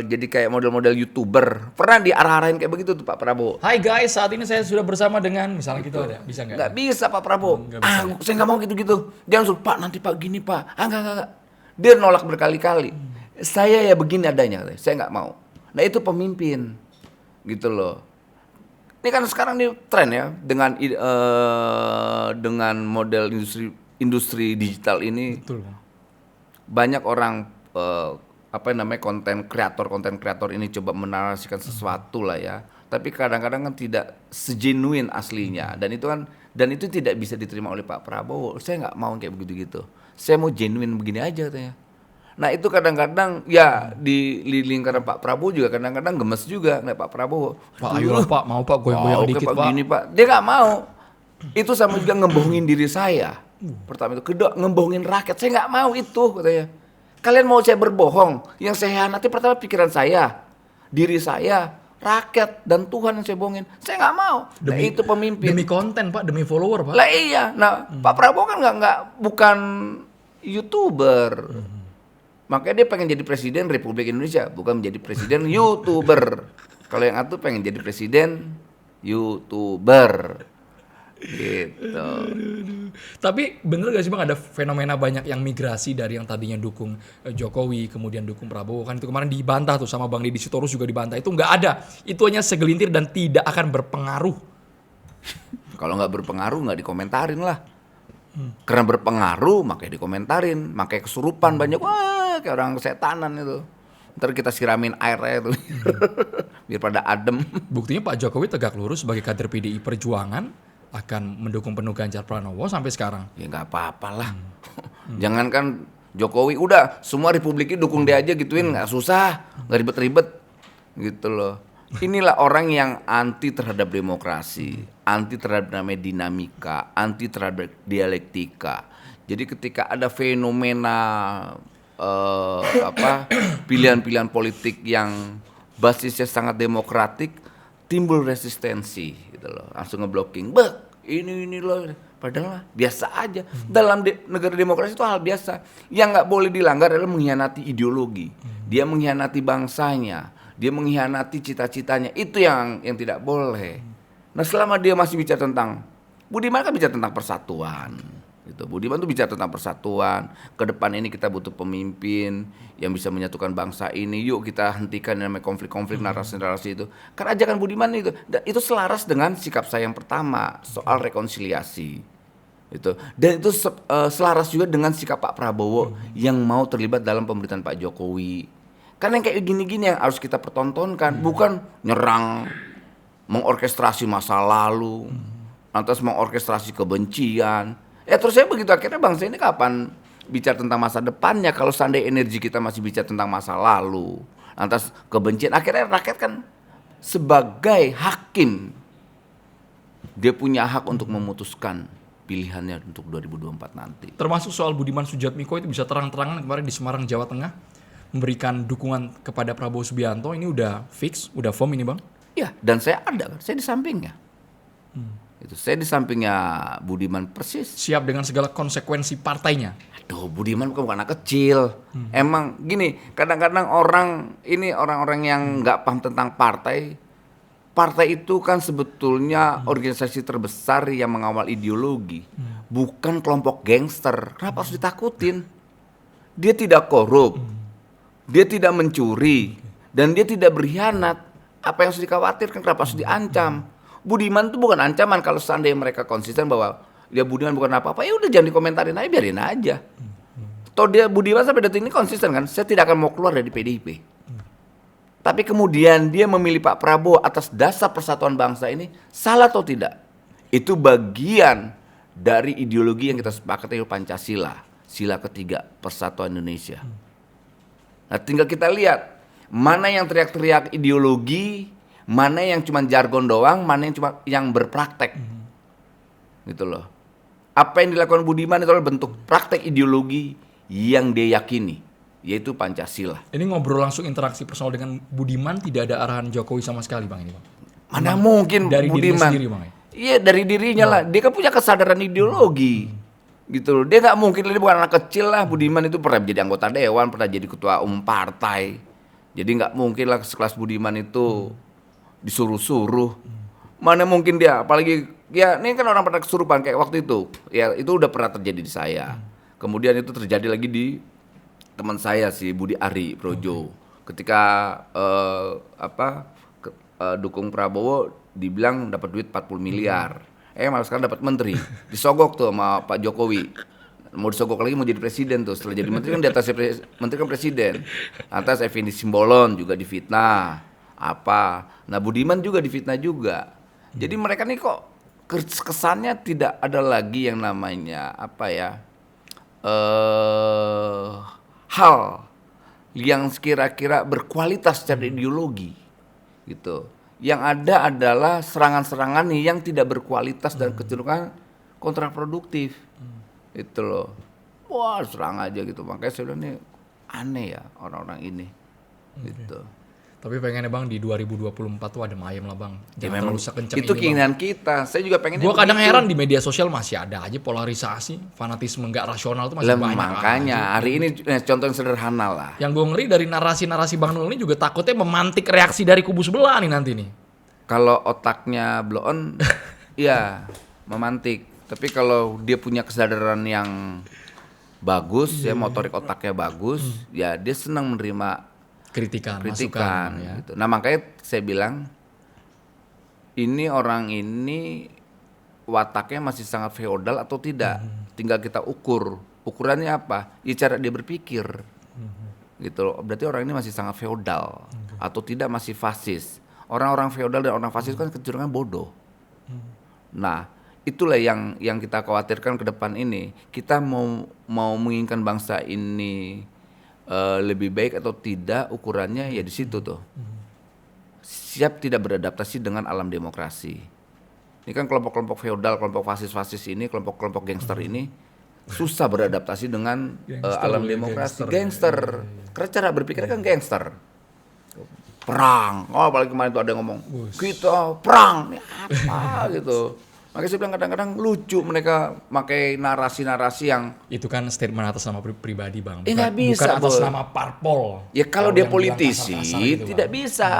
jadi kayak model-model YouTuber. Pernah diarah-arahin kayak begitu tuh Pak Prabowo.
Hai guys, saat ini saya sudah bersama dengan misalnya gitu ada, bisa nggak?
Nggak bisa Pak Prabowo. Saya nggak mau gitu-gitu. Jangan suruh Pak, nanti Pak gini Pak. Enggak. Dia nolak berkali-kali. Saya ya begini adanya, saya nggak mau. Nah itu pemimpin, gitu loh. Ini kan sekarang nih tren ya dengan model industri digital ini.
Betul Bang.
Banyak orang konten kreator ini coba menarasikan sesuatu lah ya, tapi kadang-kadang kan tidak segenuine aslinya, dan itu tidak bisa diterima oleh Pak Prabowo. Saya nggak mau kayak begitu, saya mau genuine begini aja katanya. Nah itu kadang-kadang ya di lingkaran Pak Prabowo juga kadang-kadang gemes juga nih Pak Prabowo.
Pak ayolah Pak, mau Pak goyang-goyang dikit Pak.
Gini, Pak. Dia nggak mau. Itu sama juga ngebohongin diri saya. Pertama itu, kedua ngebohongin rakyat. Saya nggak mau itu katanya. Kalian mau saya berbohong? Yang saya hianati pertama pikiran saya, diri saya, rakyat dan Tuhan yang saya bohongin. Saya nggak mau. Nah, itu pemimpin.
Demi konten Pak, demi follower Pak.
Lah iya. Nah Pak Prabowo kan bukan YouTuber. Makanya dia pengen jadi presiden Republik Indonesia, bukan menjadi presiden YouTuber. Kalau yang satu pengen jadi presiden YouTuber. Gitu.
Tapi bener gak sih Bang ada fenomena banyak yang migrasi dari yang tadinya dukung Jokowi kemudian dukung Prabowo, kan itu kemarin dibantah tuh sama Bang Deddy Sitorus juga dibantah, itu nggak ada, itu hanya segelintir dan tidak akan berpengaruh.
Kalau nggak berpengaruh nggak dikomentarin lah. Karena berpengaruh makanya dikomentarin, makanya kesurupan banyak, wah kayak orang setanan itu. Ntar kita siramin airnya itu biar pada adem.
Buktinya Pak Jokowi tegak lurus sebagai kader PDI Perjuangan akan mendukung penuh Ganjar Pranowo sampai sekarang.
Ya nggak apa-apalah. Jangankan Jokowi, udah semua Republik ini dukung dia aja gituin, nggak susah, nggak ribet-ribet, gitu loh. Inilah orang yang anti terhadap demokrasi, anti terhadap namanya dinamika, anti terhadap dialektika. Jadi ketika ada fenomena pilihan-pilihan politik yang basisnya sangat demokratik, timbul resistensi gitu loh, langsung ngeblocking. Ini loh, padahal biasa aja. Dalam negara demokrasi itu hal biasa. Yang nggak boleh dilanggar adalah mengkhianati ideologi. Dia mengkhianati bangsanya, dia mengkhianati cita-citanya. Itu yang tidak boleh. Nah selama dia masih bicara tentang, Budiman kan bicara tentang persatuan. Gitu. Budiman tuh bicara tentang persatuan. Ke depan ini kita butuh pemimpin yang bisa menyatukan bangsa ini. Yuk kita hentikan namanya konflik-konflik, narasi-narasi itu. Kan ajakan Budiman itu selaras dengan sikap saya yang pertama soal rekonsiliasi. Itu. Dan itu selaras juga dengan sikap Pak Prabowo yang mau terlibat dalam pemerintahan Pak Jokowi. Karena yang kayak gini-gini yang harus kita pertontonkan, bukan nyerang, mengorkestrasi masa lalu, lantas mengorkestrasi kebencian. Terus saya begitu, akhirnya bangsa ini kapan bicara tentang masa depannya kalau seandainya energi kita masih bicara tentang masa lalu, lantas kebencian. Akhirnya rakyat kan sebagai hakim, dia punya hak untuk memutuskan pilihannya untuk 2024 nanti.
Termasuk soal Budiman Sujatmiko itu bisa terang-terangan kemarin di Semarang, Jawa Tengah, memberikan dukungan kepada Prabowo Subianto. Ini udah fix, udah firm ini Bang?
Ya, dan saya ada kan, saya di sampingnya. Itu saya di sampingnya Budiman persis.
Siap dengan segala konsekuensi partainya.
Aduh, Budiman bukan anak kecil. Emang gini, kadang-kadang orang-orang yang nggak paham tentang partai. Partai itu kan sebetulnya organisasi terbesar yang mengawal ideologi, bukan kelompok gangster. Kenapa harus ditakutin? Dia tidak korup, dia tidak mencuri, dan dia tidak berkhianat. Apa yang harus dikhawatirkan? Kenapa harus diancam? Budiman itu bukan ancaman kalau seandainya mereka konsisten bahwa dia Budiman bukan apa-apa, ya udah jangan dikomentarin aja, biarin aja. Toh dia Budiman sampai detik ini konsisten kan, saya tidak akan mau keluar dari PDIP. Tapi kemudian dia memilih Pak Prabowo atas dasar persatuan bangsa ini, salah atau tidak? Itu bagian dari ideologi yang kita sepakati Pancasila, sila ketiga, persatuan Indonesia. Nah, tinggal kita lihat mana yang teriak-teriak ideologi, mana yang cuma jargon doang, mana yang cuma yang berpraktek. Gitu loh. Apa yang dilakukan Budiman itu adalah bentuk praktek ideologi yang dia yakini, yaitu Pancasila.
Ini ngobrol langsung interaksi personal dengan Budiman, tidak ada arahan Jokowi sama sekali Bang ini Bang?
Mana mungkin
dari
Budiman
dirinya sendiri Bang?
Iya, dari dirinya lah. Dia kan punya kesadaran ideologi. Gitu loh. Dia nggak mungkin, dia bukan anak kecil lah. Budiman itu pernah jadi anggota dewan, pernah jadi ketua umum partai. Jadi nggak mungkin lah sekelas Budiman itu disuruh-suruh. Mana mungkin dia, apalagi ya ini kan orang pernah kesurupan kayak waktu itu. Ya itu udah pernah terjadi di saya. Kemudian itu terjadi lagi di teman saya si Budi Ari Projo. Ketika dukung Prabowo dibilang dapat duit 40 miliar. Malah sekarang dapat menteri. Disogok tuh sama Pak Jokowi. Mau disogok lagi mau jadi presiden tuh. Setelah jadi menteri kan di atas menteri kan presiden. Atas Effendi Simbolon juga difitnah. Nah Budiman juga difitnah juga. Jadi mereka nih kok kesannya tidak ada lagi yang namanya hal yang kira-kira berkualitas secara ideologi gitu. Yang ada adalah serangan-serangan yang tidak berkualitas dan kecenderungan kontraproduktif. Itu loh. Wah, serang aja gitu. Makanya saya bilang ini aneh ya orang-orang ini. Gitu.
Tapi pengennya Bang di 2024 tuh ada Mayem lah Bang. Jangan
memang
terlalu sekencang
itu
ini,
keinginan kita. Saya juga pengen.
Gua kadang heran di media sosial masih ada aja polarisasi, fanatisme nggak rasional tuh masih banyak.
Makanya hari ini contoh yang sederhana lah.
Yang gue ngeri dari narasi-narasi Bang Nul ini juga takutnya memantik reaksi dari kubu sebelah nih nanti nih.
Kalau otaknya blow on, ya memantik. Tapi kalau dia punya kesadaran yang bagus, ya motorik otaknya bagus, ya dia senang menerima
Kritikan,
kritikan
masukan ya.
gitu. Nah makanya saya bilang ini orang ini wataknya masih sangat feodal atau tidak, tinggal kita ukur. Ukurannya apa? Ya cara dia berpikir. Gitu loh. Berarti orang ini masih sangat feodal atau tidak masih fasis. Orang-orang feodal dan orang fasis kan kecenderungan bodoh. Nah, itulah yang kita khawatirkan ke depan ini. Kita mau menginginkan bangsa ini lebih baik atau tidak, ukurannya ya di situ tuh. Siap tidak beradaptasi dengan alam demokrasi. Ini kan kelompok-kelompok feodal, kelompok fasis-fasis ini, kelompok-kelompok gangster ini susah beradaptasi dengan alam demokrasi. Gangster. Karena cara berpikirnya kan gangster. Perang. Oh, apalagi kemarin tuh ada yang ngomong, kita perang. Ini apa gitu. Makanya saya bilang kadang-kadang lucu mereka pakai narasi-narasi yang
Itu kan statement atas nama pribadi Bang.
nggak bisa,
bukan atas
Bol.
nama parpol.
Ya kalau dia
yang bilang
politisi
kasar-kasar gitu,
tidak
Bang.
bisa.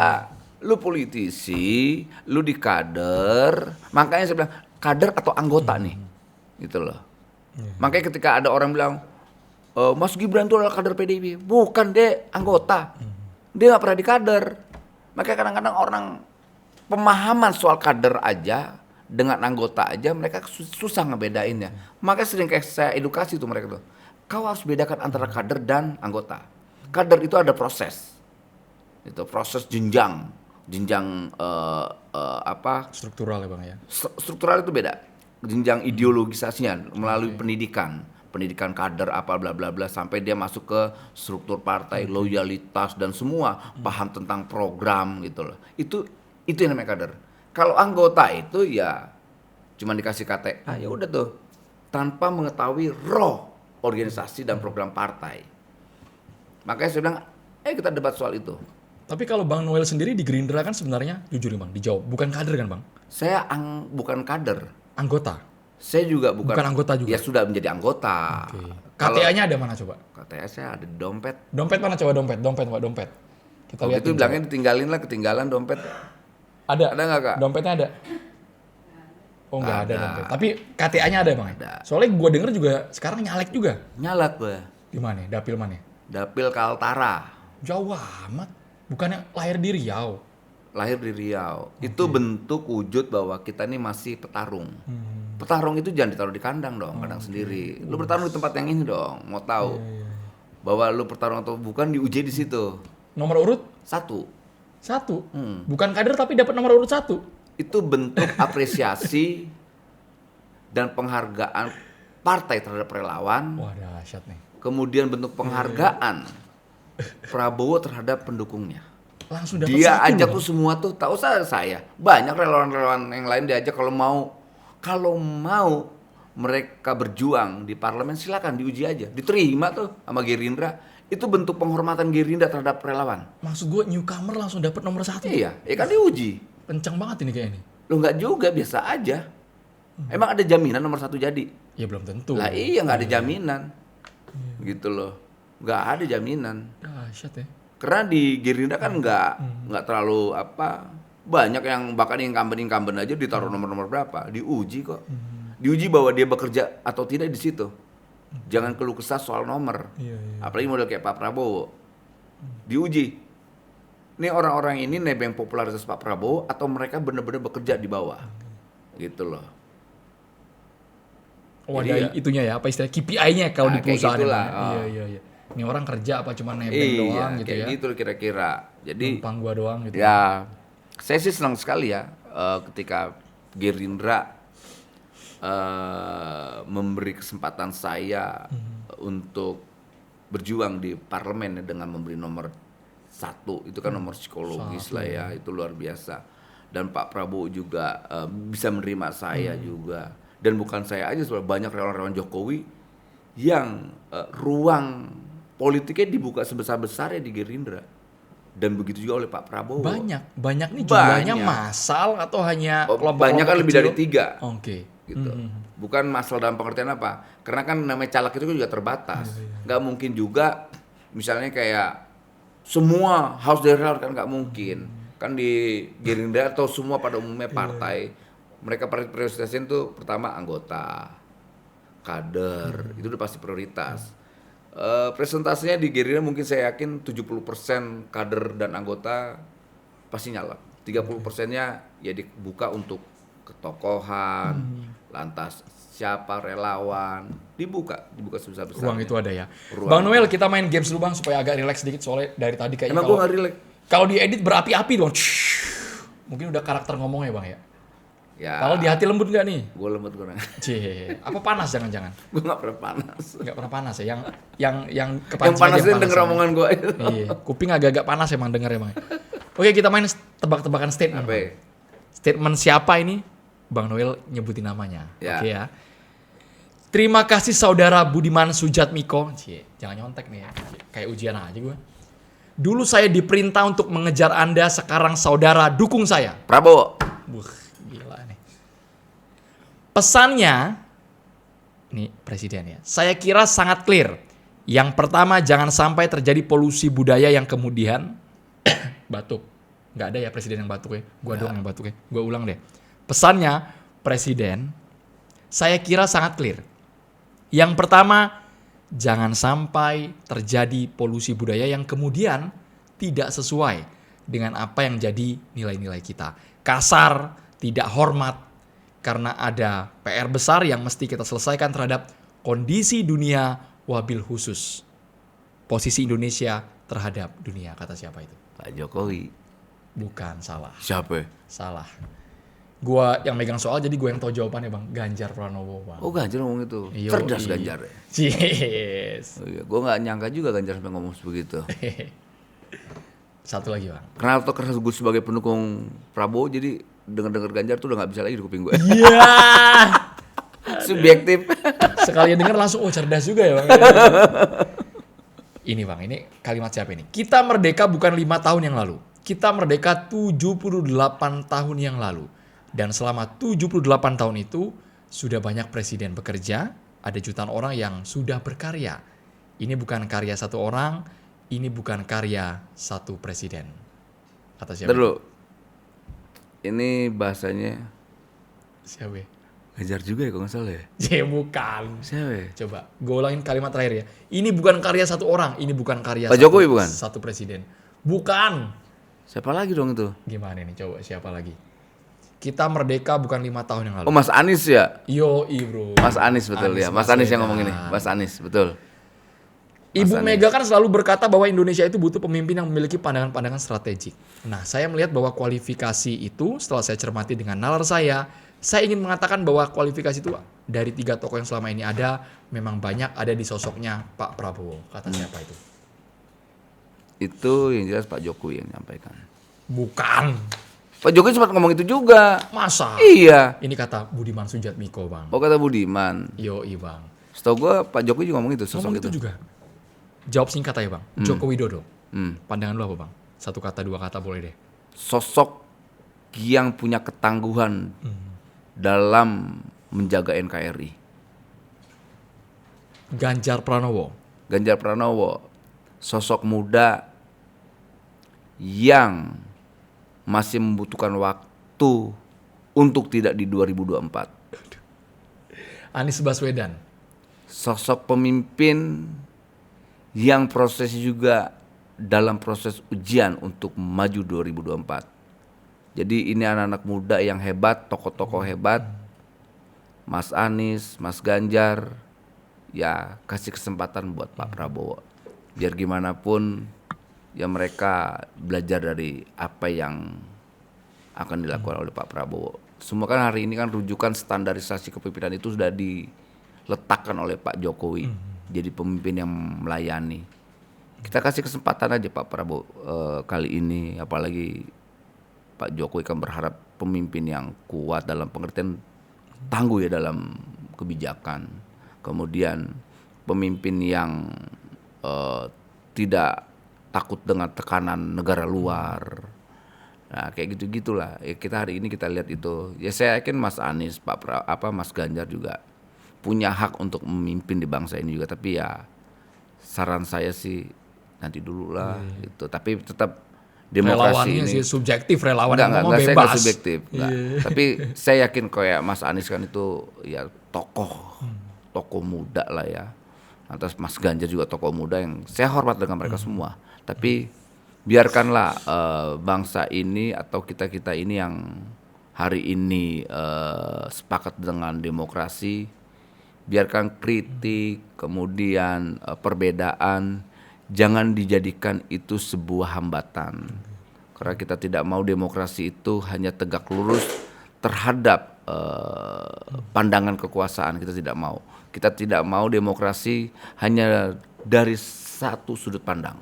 Lu politisi, lu di kader. Makanya saya bilang kader atau anggota nih. Gitu loh. Makanya ketika ada orang bilang Mas Gibran itu adalah kader PDIP. Bukan, dia anggota. Dia nggak pernah di kader. Makanya kadang-kadang orang pemahaman soal kader aja dengan anggota aja mereka susah ngebedainnya. Makanya sering kayak saya edukasi tuh mereka tuh. Kau harus bedakan antara kader dan anggota. Kader itu ada proses. Itu proses jenjang
Struktural ya Bang ya.
struktural itu beda. Jenjang ideologisasinya melalui pendidikan kader apa bla bla bla sampai dia masuk ke struktur partai, loyalitas dan semua paham tentang program gitu loh. Itu yang namanya kader. Kalau anggota itu ya cuma dikasih KTA ya udah tuh tanpa mengetahui roh organisasi dan program partai. Makanya saya bilang, kita debat soal itu.
Tapi kalau Bang Noel sendiri di Gerindra kan sebenarnya jujur nih Bang, dijawab bukan kader kan Bang?
Saya bukan kader.
Anggota.
Saya juga bukan
anggota juga.
Ya sudah menjadi anggota.
Oke.
Kalau
KTA-nya ada mana coba?
KTA saya ada di dompet.
Dompet mana coba dompet Pak, dompet. Kita lihat.
Itu bilangnya ketinggalan dompet.
Ada
nggak Kak?
Dompetnya ada. Oh nggak ada dompet. Tapi KTA-nya ada Bang.
Ada.
Soalnya gue denger juga sekarang nyalek juga.
Nyalak gue.
Di mana? Dapil mana?
Dapil Kaltara.
Jauh amat. Bukannya lahir di Riau.
Lahir di Riau. Itu bentuk wujud bahwa kita ini masih petarung. Petarung itu jangan ditaruh di kandang dong, kandang sendiri. Lu bertarung di tempat yang ini dong. Mau tahu bahwa lu bertarung atau bukan diuji di situ.
Nomor urut?
1.
Bukan kader tapi dapat nomor urut 1.
Itu bentuk apresiasi dan penghargaan partai terhadap relawan.
Wah dahsyat nih.
Kemudian bentuk penghargaan Prabowo terhadap pendukungnya.
Langsung dapat
Dia
1
ajak
loh.
tuh semua tuh, tahu saya. Banyak relawan-relawan yang lain diajak kalau mau mereka berjuang di parlemen silakan diuji aja. Diterima tuh sama Gerindra. Itu bentuk penghormatan Gerindra terhadap relawan.
Maksud gue newcomer langsung dapat nomor 1.
Iya, ya kan diuji.
Kenceng banget ini kayak ini.
Lo nggak juga, biasa aja. Emang ada jaminan nomor 1 jadi?
Ya belum tentu.
Lah iya nggak ada jaminan. Gitu loh. Nggak ada jaminan.
Dahsyat ya.
Karena di Gerindra kan nggak terlalu banyak yang bahkan incumbent aja ditaruh nomor berapa, diuji kok. Diuji bahwa dia bekerja atau tidak di situ. Jangan keluh kesah soal nomor. Apalagi model kayak Pak Prabowo. Diuji. Ini orang-orang ini nebeng popularitas Pak Prabowo atau mereka benar-benar bekerja di bawah. Gitu loh.
Oh
Jadi
ada itunya ya, apa istilah KPI-nya kalau di
kayak
perusahaan.
gitulah,
Iya. Ini orang kerja apa cuma nebeng doang gitu
kayak
ya.
gitu kira-kira. Jadi
Numpang gua doang gitu.
ya, saya sih senang sekali ya ketika Gerindra memberi kesempatan saya untuk berjuang di parlemen dengan memberi nomor 1. Itu kan nomor psikologis lah ya, itu luar biasa. Dan Pak Prabowo juga bisa menerima saya juga. Dan bukan saya aja, sebenarnya banyak relawan-relawan Jokowi yang ruang politiknya dibuka sebesar-besarnya di Gerindra. Dan begitu juga oleh Pak Prabowo.
Banyak nih jumlahnya
Banyak.
massal atau hanya kelompok-kelompok
Banyak kan lebih
kecil?
dari 3.
Oke.
Gitu. Bukan masalah dalam pengertian apa? Karena kan namanya caleg itu juga terbatas. Nggak mungkin juga misalnya kayak semua harus dari relawan, kan nggak mungkin. Kan di Gerindra atau semua pada umumnya partai, mereka prioritasnya itu pertama anggota, kader, itu udah pasti prioritas. Presentasinya di Gerindra mungkin saya yakin 70% kader dan anggota pasti nyala. 30%-nya ya dibuka untuk ketokohan, lantas siapa relawan, dibuka sebesar-besarnya.
Ruang itu ada ya.
Ruang.
Bang Noel, kita main games dulu Bang supaya agak relax sedikit soalnya dari tadi kayaknya
Emang gue nggak relax?
kalau diedit berapi-api dong. Mungkin udah karakter ngomongnya Bang ya.
Ya.
Kalau di hati lembut nggak nih?
Gue lembut gue.
Cie, apa panas jangan-jangan?
Gue nggak pernah panas.
Nggak pernah panas ya. Yang
Yang
kepancing
panasnya
aja
denger
panas.
omongan gue.
Iya, kuping agak-agak panas emang denger emang. Oke, kita main tebak-tebakan statement.
Apa?
Bang. Statement siapa ini? Bang Noel nyebutin namanya.
Ya.
Oke ya. Terima kasih saudara Budiman Sujatmiko. Cie, jangan nyontek nih ya. Kayak ujian aja gue. Dulu saya diperintah untuk mengejar Anda, sekarang saudara dukung saya.
Prabowo.
Gila nih. Pesannya, nih presiden ya, saya kira sangat clear. Yang pertama, jangan sampai terjadi polusi budaya yang kemudian batuk. Nggak ada ya presiden yang batuk ya. Gua doang yang batuk ya. Gua ulang deh. Pesannya, presiden, saya kira sangat clear. Yang pertama, jangan sampai terjadi polusi budaya yang kemudian tidak sesuai dengan apa yang jadi nilai-nilai kita. Kasar, tidak hormat, karena ada PR besar yang mesti kita selesaikan terhadap kondisi dunia, wabil khusus posisi Indonesia terhadap dunia. Kata siapa itu?
Pak Jokowi.
Bukan, salah.
Siapa?
Salah. Gua yang megang soal jadi gue yang tahu jawabannya Bang. Ganjar Pranowo Bang.
Oh Ganjar ngomong itu.
Yo,
Cerdas
iya.
Ganjar ya.
Yes.
Oh, iya. Gue nggak nyangka juga Ganjar sampai ngomong begitu.
Satu lagi Bang.
Karena gue sebagai pendukung Prabowo jadi denger Ganjar tuh udah nggak bisa lagi di kuping gue.
Iya.
Subjektif.
Sekalian denger langsung cerdas juga ya Bang. Ini Bang, ini kalimat siapa ini? Kita merdeka bukan 5 tahun yang lalu. Kita merdeka 78 tahun yang lalu. Dan selama 78 tahun itu sudah banyak presiden bekerja, ada jutaan orang yang sudah berkarya. Ini bukan karya satu orang, ini bukan karya satu presiden. Kata siapa?
Ntar dulu. Ini bahasanya
Siapa?
Ganjar juga ya kalau nggak salah ya.
Bukan.
Siapa ya?
Coba, gue ulangin kalimat terakhir ya. Ini bukan karya satu orang, ini bukan karya
Pak Jokowi bukan?
satu presiden. Bukan.
Siapa lagi dong itu?
Gimana nih, coba siapa lagi? Kita merdeka bukan 5 tahun yang lalu.
Oh Mas Anies ya?
Yoi bro.
Mas Anies betul ya. Mas Anies yang ngomong ini.
Baswedan.
Mas Anies betul.
Ibu
Mas
Mega kan selalu berkata bahwa Indonesia itu butuh pemimpin yang memiliki pandangan-pandangan strategik. Nah, saya melihat bahwa kualifikasi itu setelah saya cermati dengan nalar saya ingin mengatakan bahwa kualifikasi itu dari 3 tokoh yang selama ini ada, memang banyak ada di sosoknya Pak Prabowo. Kata siapa itu?
Itu yang jelas Pak Jokowi yang menyampaikan.
Bukan.
Pak Jokowi sempat ngomong itu juga.
Masa?
Iya.
Ini kata Budiman Sujatmiko, Bang.
Oh kata Budiman.
Yoi, Bang.
Setahu gue Pak Jokowi juga ngomong itu, sosok
Ngomong
itu.
itu juga. Jawab singkat aja, Bang. Joko Widodo.
Hmm.
Pandangan lu apa, Bang? 1 kata, 2 kata boleh deh.
Sosok yang punya ketangguhan dalam menjaga NKRI.
Ganjar Pranowo.
Ganjar Pranowo, sosok muda yang masih membutuhkan waktu untuk tidak di 2024.
Anies Baswedan.
Sosok pemimpin yang prosesnya juga dalam proses ujian untuk maju 2024. Jadi ini anak-anak muda yang hebat, tokoh-tokoh hebat. Mas Anies, Mas Ganjar, ya kasih kesempatan buat Pak Prabowo. Biar gimana pun ya mereka belajar dari apa yang akan dilakukan oleh Pak Prabowo. Semua kan hari ini kan rujukan standarisasi kepemimpinan itu sudah diletakkan oleh Pak Jokowi. Jadi pemimpin yang melayani. Kita kasih kesempatan aja Pak Prabowo kali ini, apalagi Pak Jokowi kan berharap pemimpin yang kuat dalam pengertian tangguh ya dalam kebijakan. Kemudian pemimpin yang tidak takut dengan tekanan negara luar. Nah, kayak gitu-gitulah. Ya, kita hari ini kita lihat itu. Ya saya yakin Mas Anies, Mas Ganjar juga punya hak untuk memimpin di bangsa ini juga, tapi ya saran saya sih nanti dulu lah gitu. Tapi tetap demokrasi
Relawannya
ini
sih subjektif, relawan yang ngomong
saya
bebas.
nggak subjektif, nggak. Tapi saya yakin kayak Mas Anies kan itu ya tokoh muda lah ya. Atas Mas Ganjar juga tokoh muda yang saya hormat dengan mereka semua. Tapi biarkanlah bangsa ini atau kita ini yang hari ini sepakat dengan demokrasi, biarkan kritik, kemudian perbedaan jangan dijadikan itu sebuah hambatan. Karena kita tidak mau demokrasi itu hanya tegak lurus terhadap pandangan kekuasaan. Kita tidak mau. Kita tidak mau demokrasi hanya dari satu sudut pandang.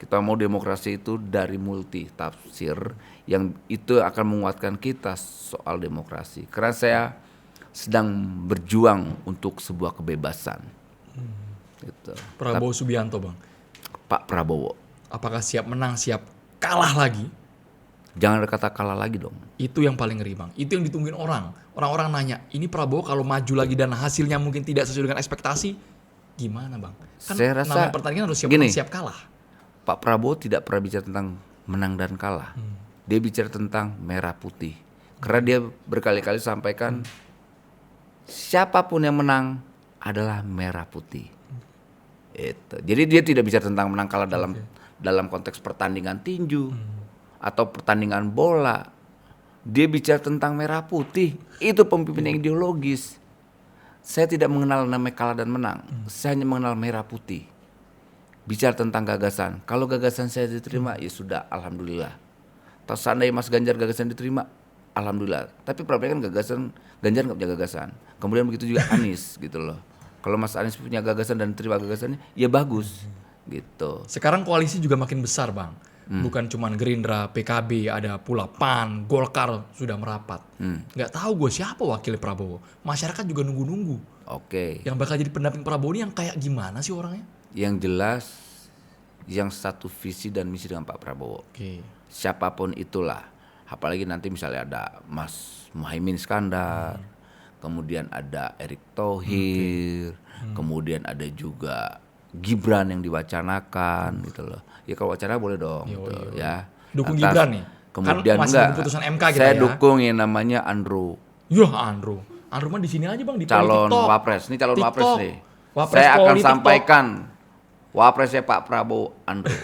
Kita mau demokrasi itu dari multi tafsir yang itu akan menguatkan kita soal demokrasi. Karena saya sedang berjuang untuk sebuah kebebasan. Gitu.
Prabowo Subianto, Bang.
Pak Prabowo.
Apakah siap menang, siap kalah lagi?
Jangan ada kata kalah lagi dong.
Itu yang paling ngeri, Bang. Itu yang ditungguin orang. Orang-orang nanya, ini Prabowo kalau maju lagi dan hasilnya mungkin tidak sesuai dengan ekspektasi, gimana, Bang? Kan
Saya rasa
namanya pertandingan harus siap
gini,
menang, siap kalah.
Pak Prabowo tidak pernah bicara tentang menang dan kalah. Dia bicara tentang merah putih. Karena dia berkali-kali sampaikan siapapun yang menang adalah merah putih. Itu. Jadi dia tidak bicara tentang menang kalah dalam konteks pertandingan tinju atau pertandingan bola Dia bicara tentang merah putih. Itu pemimpin yang ideologis. Saya tidak mengenal namanya kalah dan menang. Saya hanya mengenal merah putih. Bicara tentang gagasan. Kalau gagasan saya diterima, ya sudah, alhamdulillah. Atau seandainya Mas Ganjar gagasan diterima, alhamdulillah. Tapi problemnya kan gagasan, Ganjar nggak punya gagasan. Kemudian begitu juga Anies gitu loh. Kalau Mas Anies punya gagasan dan terima gagasannya, ya bagus gitu.
Sekarang koalisi juga makin besar, Bang. Bukan cuman Gerindra, PKB, ada pula PAN, Golkar sudah merapat. Nggak tahu gue siapa wakil Prabowo. Masyarakat juga nunggu-nunggu.
Oke.
Yang bakal jadi pendamping Prabowo ini yang kayak gimana sih orangnya?
Yang jelas, yang satu visi dan misi dengan Pak Prabowo.
Oke.
Siapapun itulah. Apalagi nanti misalnya ada Mas Muhaimin Iskandar, kemudian ada Erick Thohir, kemudian ada juga Gibran yang diwacanakan gitu loh. Ya kalau wacana boleh dong gitu, ya.
Dukung Gibran nih?
Kemudian
kan masih
enggak.
keputusan MK gitu
Saya
ya.
dukung yang namanya Andrew.
Yah, Andrew mah di sini aja, Bang, di
Calon
TikTok.
Wapres. Ini calon
TikTok.
Wapres nih.
Wapres
Saya akan
Poli
sampaikan Wapresnya Pak Prabowo Andrew.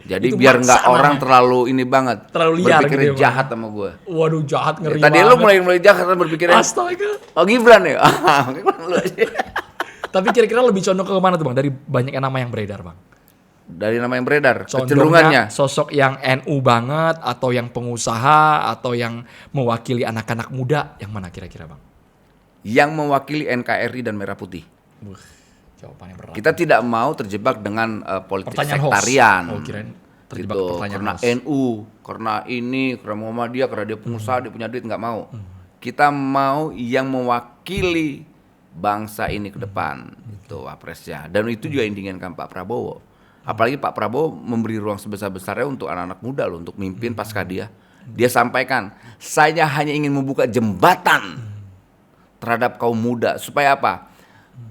Jadi
Itu
biar
maksa
nggak orang
namanya.
terlalu ini banget.
Terlalu liar
berpikirnya
gitu ya,
jahat sama gue.
Waduh, jahat, ngeri
Tadi
banget.
lu mulai jahat kan berpikirnya.
Astaga.
Oh Gibran ya? Lu aja.
Tapi kira-kira lebih condong ke mana tuh, Bang? Dari banyak nama yang beredar, Bang.
Dari nama yang beredar,
Condongnya
kecenderungannya.
sosok yang NU banget, atau yang pengusaha, atau yang mewakili anak-anak muda, yang mana kira-kira, Bang?
Yang mewakili NKRI dan Merah Putih.
Jawabannya berat.
Kita tidak mau terjebak dengan politik
Pertanyaan hoax.
sektarian.
Oh, kirain terjebak
Gitu.
pertanyaan
Karena
hoax.
NU, karena ini, karena Muhammadiyah, karena dia pengusaha, dia punya duit, nggak mau. Kita mau yang mewakili bangsa ini ke depan, itu wapresnya. Dan itu juga yang diinginkan Pak Prabowo. Apalagi Pak Prabowo memberi ruang sebesar-besarnya untuk anak-anak muda loh, untuk mimpin pasca dia. Dia sampaikan, saya hanya ingin membuka jembatan terhadap kaum muda. Supaya apa?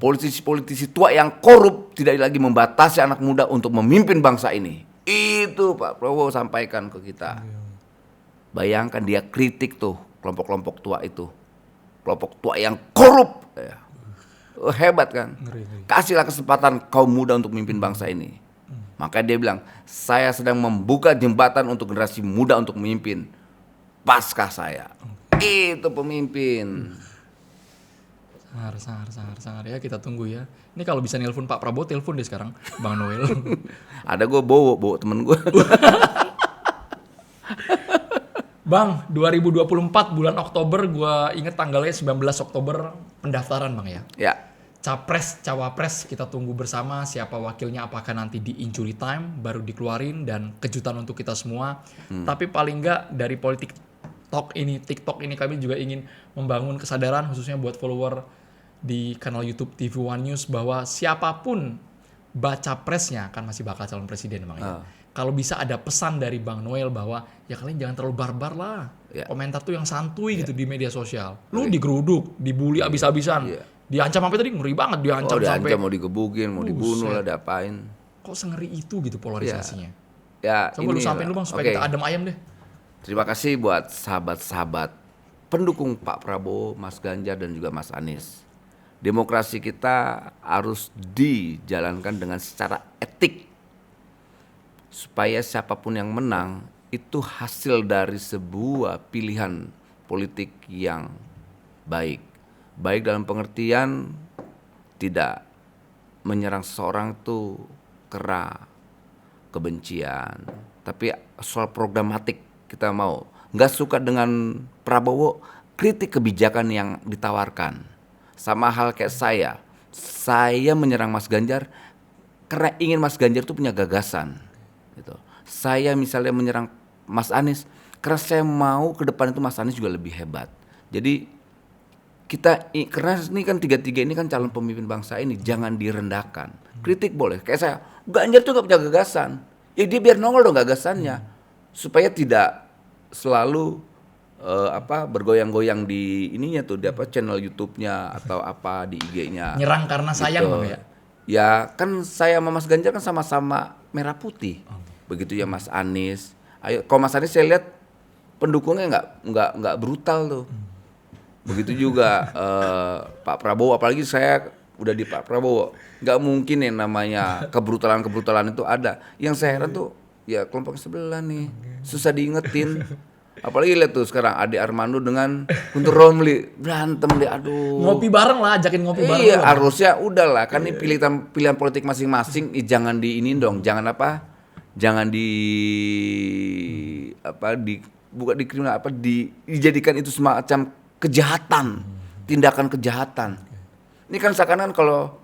Politisi-politisi tua yang korup tidak lagi membatasi anak muda untuk memimpin bangsa ini. Itu Pak Prabowo sampaikan ke kita. Bayangkan dia kritik tuh kelompok-kelompok tua itu. Kelompok tua yang korup. Ya. Hebat kan? Kasihlah kesempatan kaum muda untuk memimpin bangsa ini. Maka dia bilang, saya sedang membuka jembatan untuk generasi muda untuk memimpin pasca saya. Itu pemimpin.
Sangar ya, kita tunggu ya. Ini kalau bisa nelpon Pak Prabowo, telepon deh sekarang, Bang Noel.
Ada gue bawa temen gue.
Bang, 2024 bulan Oktober, gue inget tanggalnya 19 Oktober pendaftaran, Bang ya.
Ya.
Capres, cawapres, kita tunggu bersama siapa wakilnya, apakah nanti di injury time baru dikeluarin, dan kejutan untuk kita semua. Tapi paling enggak dari politik TikTok ini kami juga ingin membangun kesadaran khususnya buat follower di kanal YouTube TV One News bahwa siapapun baca presnya kan masih bakal calon presiden, Bang ya. Kalau bisa ada pesan dari Bang Noel bahwa ya kalian jangan terlalu barbar lah.
Ya.
Komentar tuh yang santuy gitu di media sosial. Lu digeruduk, dibully abis-abisan.
Iya.
Diancam sampai tadi ngeri banget, diancam
Oh,
sampai.
diancam mau digebukin, mau dibunuh lah, diapain.
Kok sengeri itu gitu polarisasinya.
Ya,
Coba lu
ini
sampein
lah.
lu, Bang, supaya
Oke.
kita adem ayam deh.
Terima kasih buat sahabat-sahabat pendukung Pak Prabowo, Mas Ganjar dan juga Mas Anies. Demokrasi kita harus dijalankan dengan secara etik. Supaya siapapun yang menang itu hasil dari sebuah pilihan politik yang baik. Baik dalam pengertian tidak menyerang seseorang tuh karena kebencian, tapi soal programatik kita mau. Nggak suka dengan Prabowo, kritik kebijakan yang ditawarkan. Sama hal kayak saya menyerang Mas Ganjar karena ingin Mas Ganjar tuh punya gagasan. Gitu. Saya misalnya menyerang Mas Anies karena saya mau ke depan itu Mas Anies juga lebih hebat. Jadi karena ini kan tiga-tiga ini kan calon pemimpin bangsa ini, jangan direndahkan. Kritik boleh, kayak saya, Ganjar tuh gak punya gagasan. Ya dia biar nongol dong gagasannya, supaya tidak selalu bergoyang-goyang di ininya tuh, di channel YouTube-nya atau apa di IG-nya.
Nyerang karena sayang,
Gitu.
Bang ya.
Ya kan saya sama Mas Ganjar kan sama-sama merah putih. Begitu ya Mas Anies. Ayo, kalau Mas Anies saya lihat pendukungnya nggak brutal tuh. Begitu juga Pak Prabowo, apalagi saya udah di Pak Prabowo, nggak mungkin yang namanya kebrutalan itu ada. Yang saya heran tuh ya kelompok sebelah nih, susah diingetin. Apalagi lihat tuh sekarang Ade Armando dengan Guntur Romli berantem deh, aduh.
Ngopi bareng lah, ajakin ngopi bareng.
Iya,
dulu.
harusnya udahlah kan ini pilihan politik masing-masing, jangan di ini dong, jangan apa? Jangan bukan dikriminal dijadikan itu semacam kejahatan, tindakan kejahatan. Ini kan seakan-akan kalau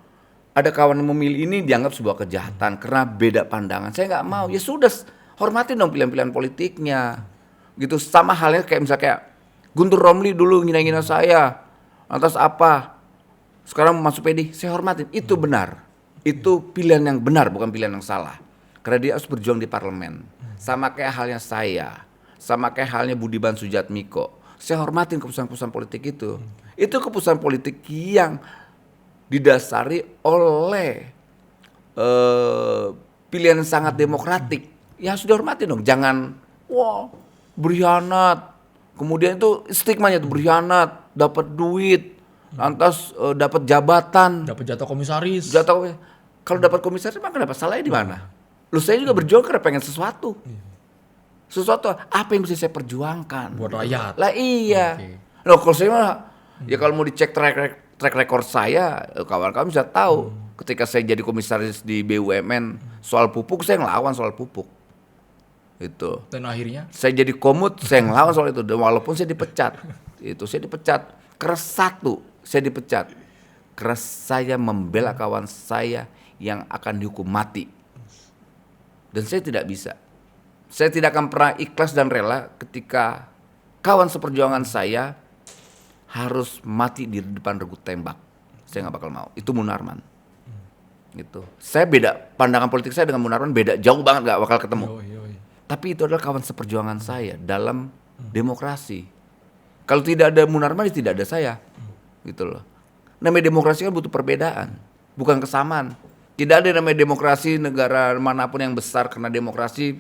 ada kawan yang memilih ini dianggap sebuah kejahatan karena beda pandangan. Saya nggak mau. Ya sudah, hormatin dong pilihan-pilihan politiknya. Gitu, sama halnya kayak misalnya Guntur Romli dulu ngina-ngina saya atas apa, sekarang masuk PD, saya hormatin, itu benar, itu pilihan yang benar, bukan pilihan yang salah, karena dia harus berjuang di parlemen. Sama kayak halnya saya, sama kayak halnya Budiman Sujatmiko, saya hormatin keputusan-keputusan politik itu keputusan politik yang didasari oleh pilihan yang sangat demokratik, ya harus dihormatin dong, jangan berkhianat, kemudian itu stigmanya itu berkhianat, dapat duit, lantas dapat jabatan,
Dapat jatah komisaris.
Kalau dapat komisaris maka dapat salahnya di mana? Lu saya juga berjuang karena pengen sesuatu apa yang bisa saya perjuangkan
Buat rakyat.
lah, iya.
Oke.
Loh kalau saya mah ya kalau mau dicek track record saya, kawan-kawan bisa tahu ketika saya jadi komisaris di BUMN soal pupuk, saya ngelawan soal pupuk itu.
Dan akhirnya
Saya jadi komut, saya ngelawan soal itu, dan walaupun saya dipecat. Saya dipecat karena satu, saya dipecat karena saya membela kawan saya yang akan dihukum mati. Dan saya tidak bisa. Saya tidak akan pernah ikhlas dan rela ketika kawan seperjuangan saya harus mati di depan regu tembak. Saya nggak bakal mau. Itu Munarman. Gitu. Saya beda, pandangan politik saya dengan Munarman beda, jauh banget, nggak bakal ketemu. Tapi itu adalah kawan seperjuangan saya dalam demokrasi. Kalau tidak ada Munarman, tidak ada saya. Gitu loh. Namanya demokrasi kan butuh perbedaan, bukan kesamaan. Tidak ada namanya demokrasi negara manapun yang besar karena demokrasi,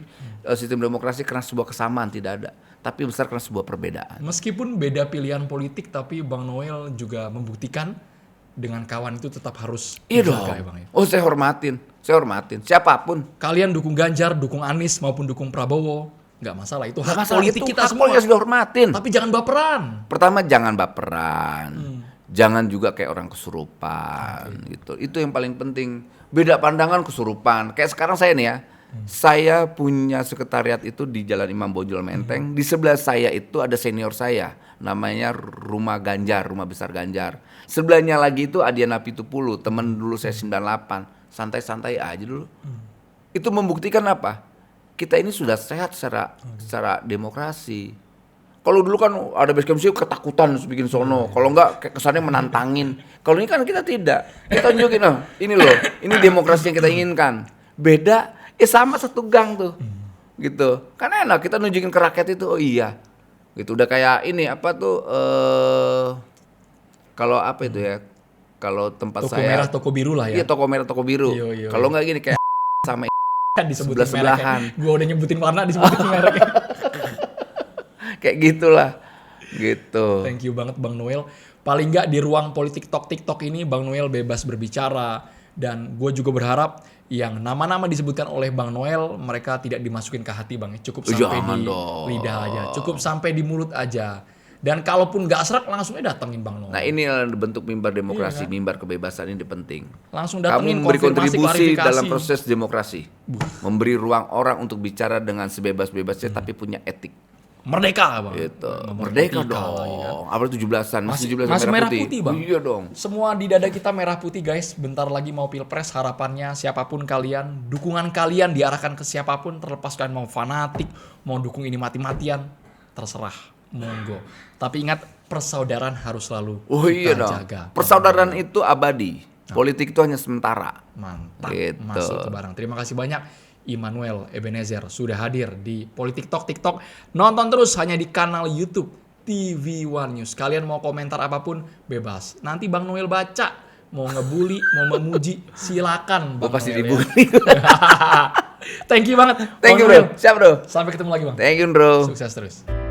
sistem demokrasi karena sebuah kesamaan, tidak ada. Tapi besar karena sebuah perbedaan.
meskipun beda pilihan politik, tapi Bang Noel juga membuktikan dengan kawan itu tetap harus
Iya
dijaga,
dong.
ya Bang ya.
Oh, saya hormatin siapapun.
Kalian dukung Ganjar, dukung Anies maupun dukung Prabowo, nggak masalah, itu hak
Masalah
politik
itu
kita
hak
semua.
politik harus dihormatin.
Tapi jangan baperan.
Pertama jangan baperan, jangan juga kayak orang kesurupan gitu. Itu yang paling penting. Beda pandangan kesurupan. Kayak sekarang saya nih ya, saya punya sekretariat itu di Jalan Imam Bonjol Menteng. Di sebelah saya itu ada senior saya, namanya Rumah Ganjar, Rumah Besar Ganjar. Sebelahnya lagi itu Adiana Pitupulu, teman dulu saya 98. Santai-santai aja dulu. Itu membuktikan apa? Kita ini sudah sehat secara demokrasi. Kalau dulu kan ada basecamp sih ketakutan bikin sono. Kalau enggak kayak kesannya menantangin. Kalau ini kan kita tidak. Kita tunjukin, ini loh, ini demokrasi yang kita inginkan. Beda, sama satu gang tuh. Gitu. Kan enak kita nunjukin ke rakyat itu, oh iya. Gitu udah kayak ini apa tuh kalau apa itu ya? Kalau tempat
Toko
saya
merah, toko biru lah ya.
Iya, toko merah, toko biru.
Iya.
Kalau enggak gini kayak sama
Disebutin
sebelah-sebelahan.
mereknya. Gua udah nyebutin warna, disebutin mereknya.
kayak gitulah. Gitu.
Thank you banget Bang Noel. Paling nggak di ruang politik TikTok ini Bang Noel bebas berbicara. Dan gue juga berharap yang nama-nama disebutkan oleh Bang Noel mereka tidak dimasukin ke hati Bang. Cukup sampai
Jangan
di
dong.
lidah aja. Cukup sampai di mulut aja. Dan kalaupun nggak serak langsung datengin Bang Noel.
Nah, ini bentuk mimbar demokrasi,
Iya, kan?
mimbar kebebasan ini penting.
Langsung
Kamu
datengin,
memberi
konfirmasi,
kontribusi
klarifikasi.
dalam proses demokrasi. Memberi ruang orang untuk bicara dengan sebebas-bebasnya tapi punya etik.
Merdeka Bang.
Gitu.
Merdeka
Merdeka
lah,
dong.
ya.
Apalagi 17-an, masih 17
masih merah putih, Bang.
Iya dong.
Semua di dada kita merah putih guys. Bentar lagi mau pilpres, harapannya siapapun kalian, dukungan kalian diarahkan ke siapapun, terlepas kalian mau fanatik, mau dukung ini mati-matian, terserah, monggo. Tapi ingat, persaudaraan harus selalu
Oh iya
kita
dong.
jaga.
Persaudaraan itu abadi. Politik itu hanya sementara.
Mantap,
Gitu.
masuk ke barang. Terima kasih banyak Immanuel Ebenezer sudah hadir di Politik TikTok. Nonton terus hanya di kanal YouTube TV One News. Kalian mau komentar apapun bebas. Nanti Bang Noel baca. Mau ngebully, mau memuji, silakan Bang
Pasti
Noel,
dibully.
ya. Thank you banget.
Thank
Bang
you
Noel.
bro. Siap bro.
Sampai ketemu lagi Bang.
Thank you bro.
Sukses terus.